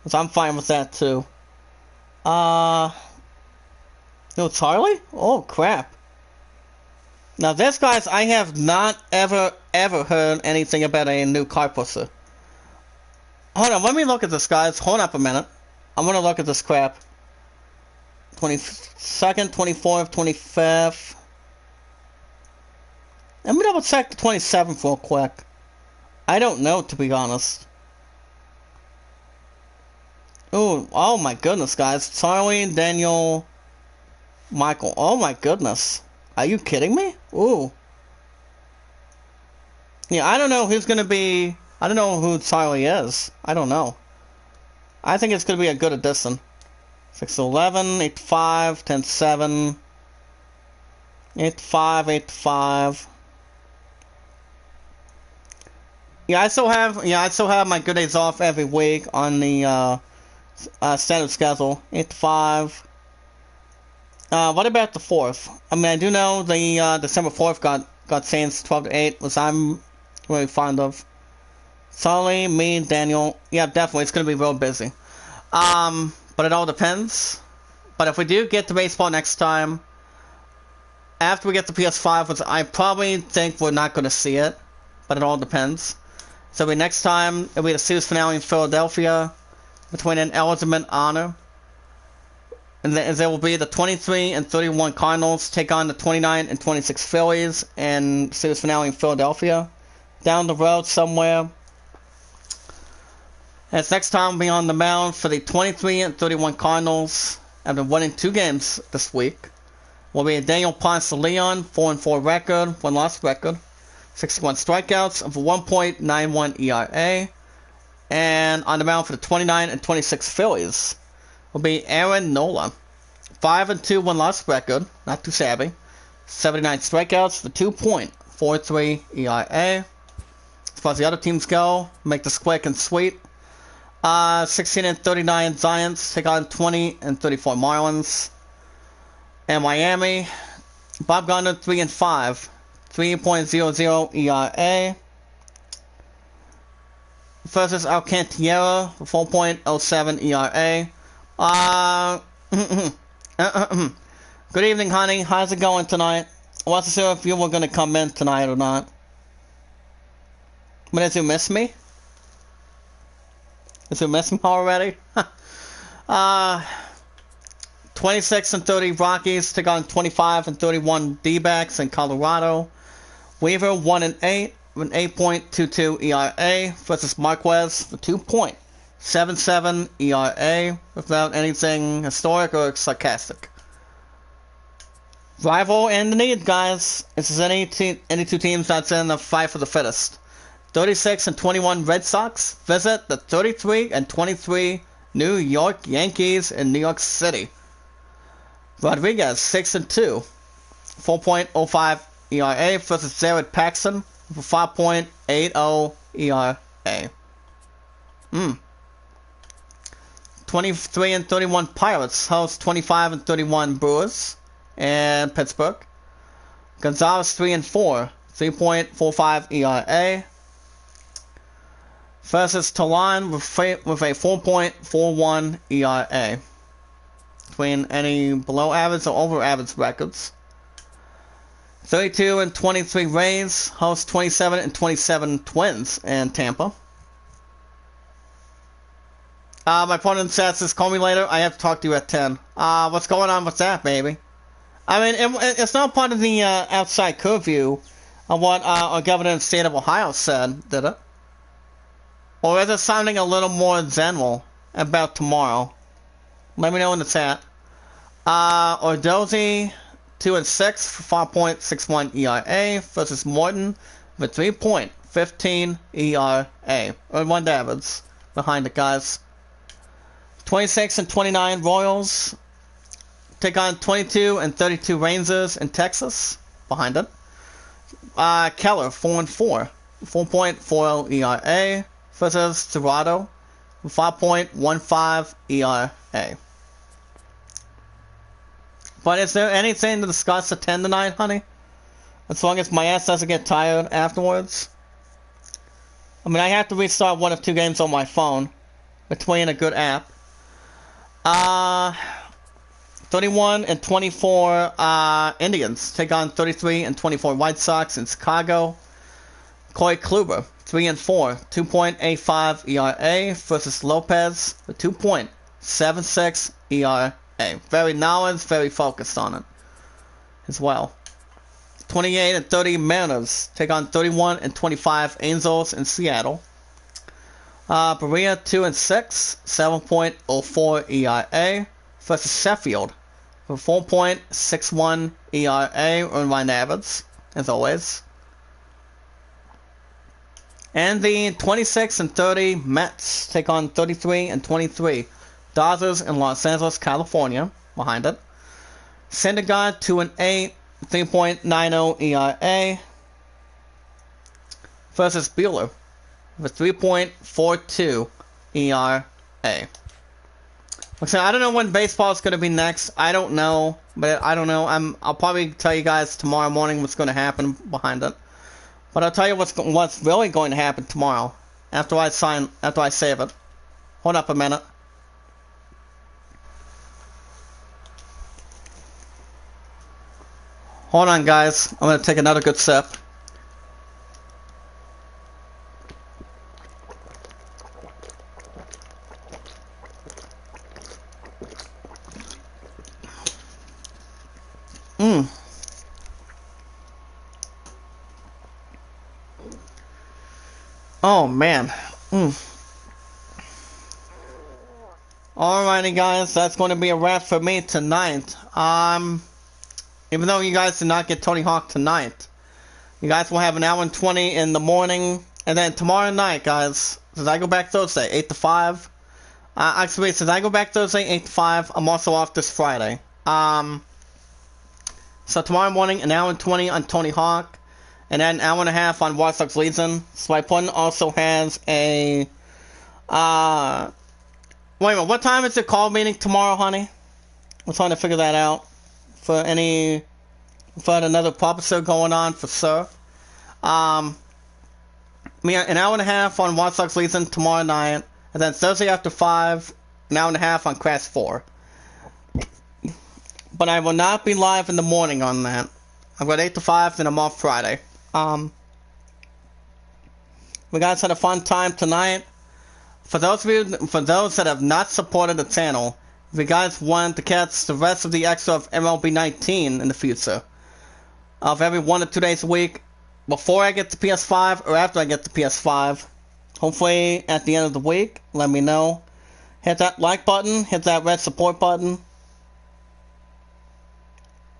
So I'm fine with that too. No, Charlie? Oh, crap. Now this, guys, I have not ever heard anything about a new car pusher. Hold on, let me look at this, guys. Hold up a minute. I'm going to look at this crap. 22nd, 24th, 25th. Let me double check the 27th real quick. I don't know, to be honest. Ooh, oh my goodness, guys. Charlie, Daniel, Michael. Oh my goodness. Are you kidding me? Ooh. Yeah, I don't know who's gonna be... I don't know who Charlie is. I don't know. I think it's gonna be a good addition. 6-11, 8-5, 10-7, 8-5, 8-5. Yeah, I still have my good days off every week on the standard schedule. 8-5. What about the 4th? I mean, I do know the December 4th got changed 12-8, which I'm really fond of. Sully, me, Daniel. Yeah, definitely, it's gonna be real busy. But it all depends. But if we do get to baseball next time, after we get the PS5, which I probably think we're not going to see it, but it all depends. So next time, it'll be the series finale in Philadelphia between an Elizabeth Honor. And there will be the 23-31 Cardinals take on the 29-26 Phillies and series finale in Philadelphia. Down the road somewhere. And it's next time we'll be on the mound for the 23-31 Cardinals after winning 2 games this week. Will be a Daniel Ponce de Leon, 4-4 record, 1-loss record, 61 strikeouts of a 1.91 ERA. And on the mound for the 29-26 Phillies will be Aaron Nola, 5-2, 1-loss record, not too shabby, 79 strikeouts for 2.43 ERA. As far as the other teams go, make this quick and sweet. 16-39 Giants take on 20-34 Marlins. And Miami, Bob Gardner 3-5, 3.00 ERA. Versus Alcantara, 4.07 ERA. Good evening, honey. How's it going tonight? I wasn't sure if you were going to come in tonight or not. But did you miss me? Did you miss me already? 26-30 Rockies take on 25-31 D-backs in Colorado. Weaver 1-8 with an 8.22 ERA versus Marquez for 2.77 ERA without anything historic or sarcastic. Rival and the need, guys. This is any two teams that's in the fight for the fittest. 36-21 Red Sox visit the 33-23 New York Yankees in New York City. Rodriguez 6-2, 4.05 ERA versus Jared Paxton with a 5.80 ERA. 23-31 Pirates host 25-31 Brewers and Pittsburgh. Gonzalez 3-4, 3.45 ERA. Versus Talon with a 4.41 ERA. Between any below average or over average records. 32 and 23 Rays host 27 and 27 Twins in Tampa. My opponent says, call me later. I have to talk to you at 10. What's going on with that, baby? I mean, it's not part of the outside curfew of what our governor in the state of Ohio said, did it? Or is it sounding a little more general about tomorrow? Let me know in the chat. Ordozzi, 2 and 6 for 5.61 ERA versus Morton with 3.15 ERA. Or one Davids behind the guys. 26 and 29 Royals take on 22 and 32 Rangers in Texas behind it. Keller, 4 and 4, 4.40 ERA versus Toronto, 5.15 ERA. But is there anything to discuss at 10 tonight, honey? As long as my ass doesn't get tired afterwards. I mean, I have to restart one of 2 games on my phone between a good app. 31 and 24 Indians take on 33 and 24 White Sox in Chicago. Corey Kluber, 3 and 4, 2.85 ERA versus Lopez with 2.76 ERA. Very knowledge, very focused on it as well. 28 and 30 Mariners take on 31 and 25 Angels in Seattle. Berea, 2 and 6, 7.04 ERA versus Sheffield for 4.61 ERA on Ryan Abbott's, as always. And the 26 and 30 Mets take on 33 and 23 Dodgers in Los Angeles, California, behind it. Syndergaard, 2 and 8, 3.90 ERA versus Buehler with 3.42 ERA. So I don't know when baseball is going to be next. I don't know, but I don't know. I'll probably tell you guys tomorrow morning what's going to happen behind it. But I'll tell you what's really going to happen tomorrow after I save it. Hold up a minute. Hold on, guys. I'm going to take another good sip. Oh, man. Alrighty, guys. That's going to be a wrap for me tonight. Even though you guys did not get Tony Hawk tonight, you guys will have an hour and 20 in the morning. And then tomorrow night, guys, since I go back Thursday, 8 to 5. Actually, since I go back Thursday, 8 to 5, I'm also off this Friday. So tomorrow morning, an hour and 20 on Tony Hawk. And then an hour and a half on Watch Dogs Legion. Swipe1 also has a... wait a minute, what time is the call meeting tomorrow, honey? I'm trying to figure that out. For another pop episode going on for sure. An hour and a half on Watch Dogs Legion tomorrow night. And then Thursday after 5, an hour and a half on Crash 4. But I will not be live in the morning on that. I've got 8 to 5, then I'm off Friday. We guys had a fun time tonight. For those that have not supported the channel, if you guys want to catch the rest of the extra of MLB 19 in the future, of every 1 to 2 days a week, before I get to PS5 or after I get to PS5, hopefully at the end of the week, let me know. Hit that like button, hit that red support button,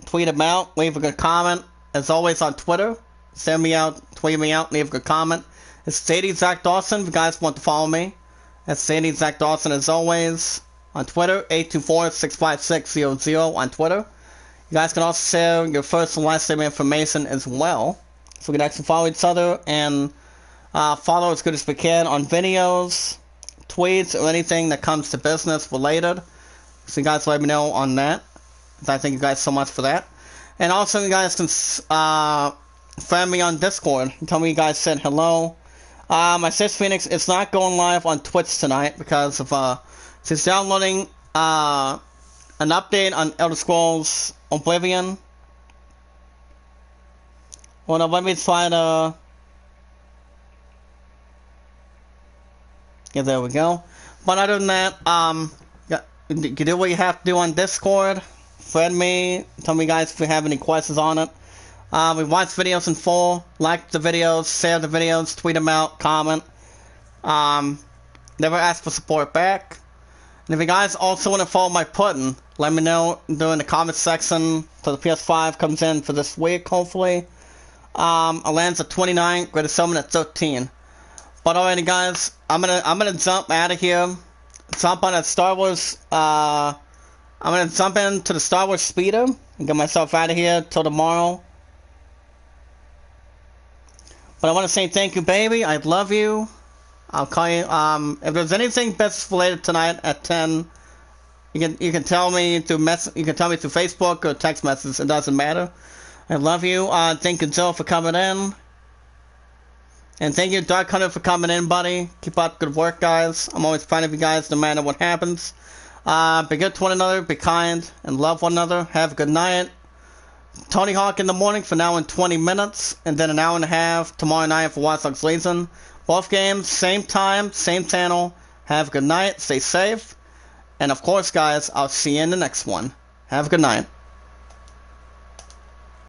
tweet them out, leave a good comment. As always on Twitter, send me out, tweet me out, leave a good comment. It's Sadie Zach Dawson if you guys want to follow me. That's Sadie Zach Dawson as always. On Twitter, 824-656-00 on Twitter. You guys can also share your first and last name information as well. So we can actually follow each other and follow as good as we can on videos, tweets, or anything that comes to business related. So you guys let me know on that. I thank you guys so much for that. And also you guys can friend me on Discord and tell me you guys said hello. My sis Phoenix is not going live on Twitch tonight because of she's downloading an update on Elder Scrolls Oblivion. Hold on, let me try to... Yeah, there we go. But other than that, yeah, you do what you have to do on Discord. Friend me, tell me guys if you have any questions on it. We watch videos in full, like the videos, share the videos, tweet them out, comment. Never ask for support back. And if you guys also want to follow my pudding, let me know during the comment section till the PS5 comes in for this week, hopefully. Alan's at 29, Greater Summon at 13. But alrighty guys, I'm gonna jump out of here. Jump on that Star Wars, I'm gonna jump into the Star Wars speeder and get myself out of here till tomorrow. But I want to say thank you, baby. I love you. I'll call you. If there's anything best related tonight at 10, you can tell me through You can tell me through Facebook or text message. It doesn't matter. I love you. Thank you, Joe, for coming in. And thank you, Dark Hunter, for coming in, buddy. Keep up good work, guys. I'm always proud of you guys, no matter what happens. Be good to one another, be kind, and love one another. Have a good night. Tony Hawk in the morning for now in 20 minutes, and then an hour and a half tomorrow night for Watch Dogs Legion. Both games, same time, same channel. Have a good night, stay safe. And of course, guys, I'll see you in the next one. Have a good night.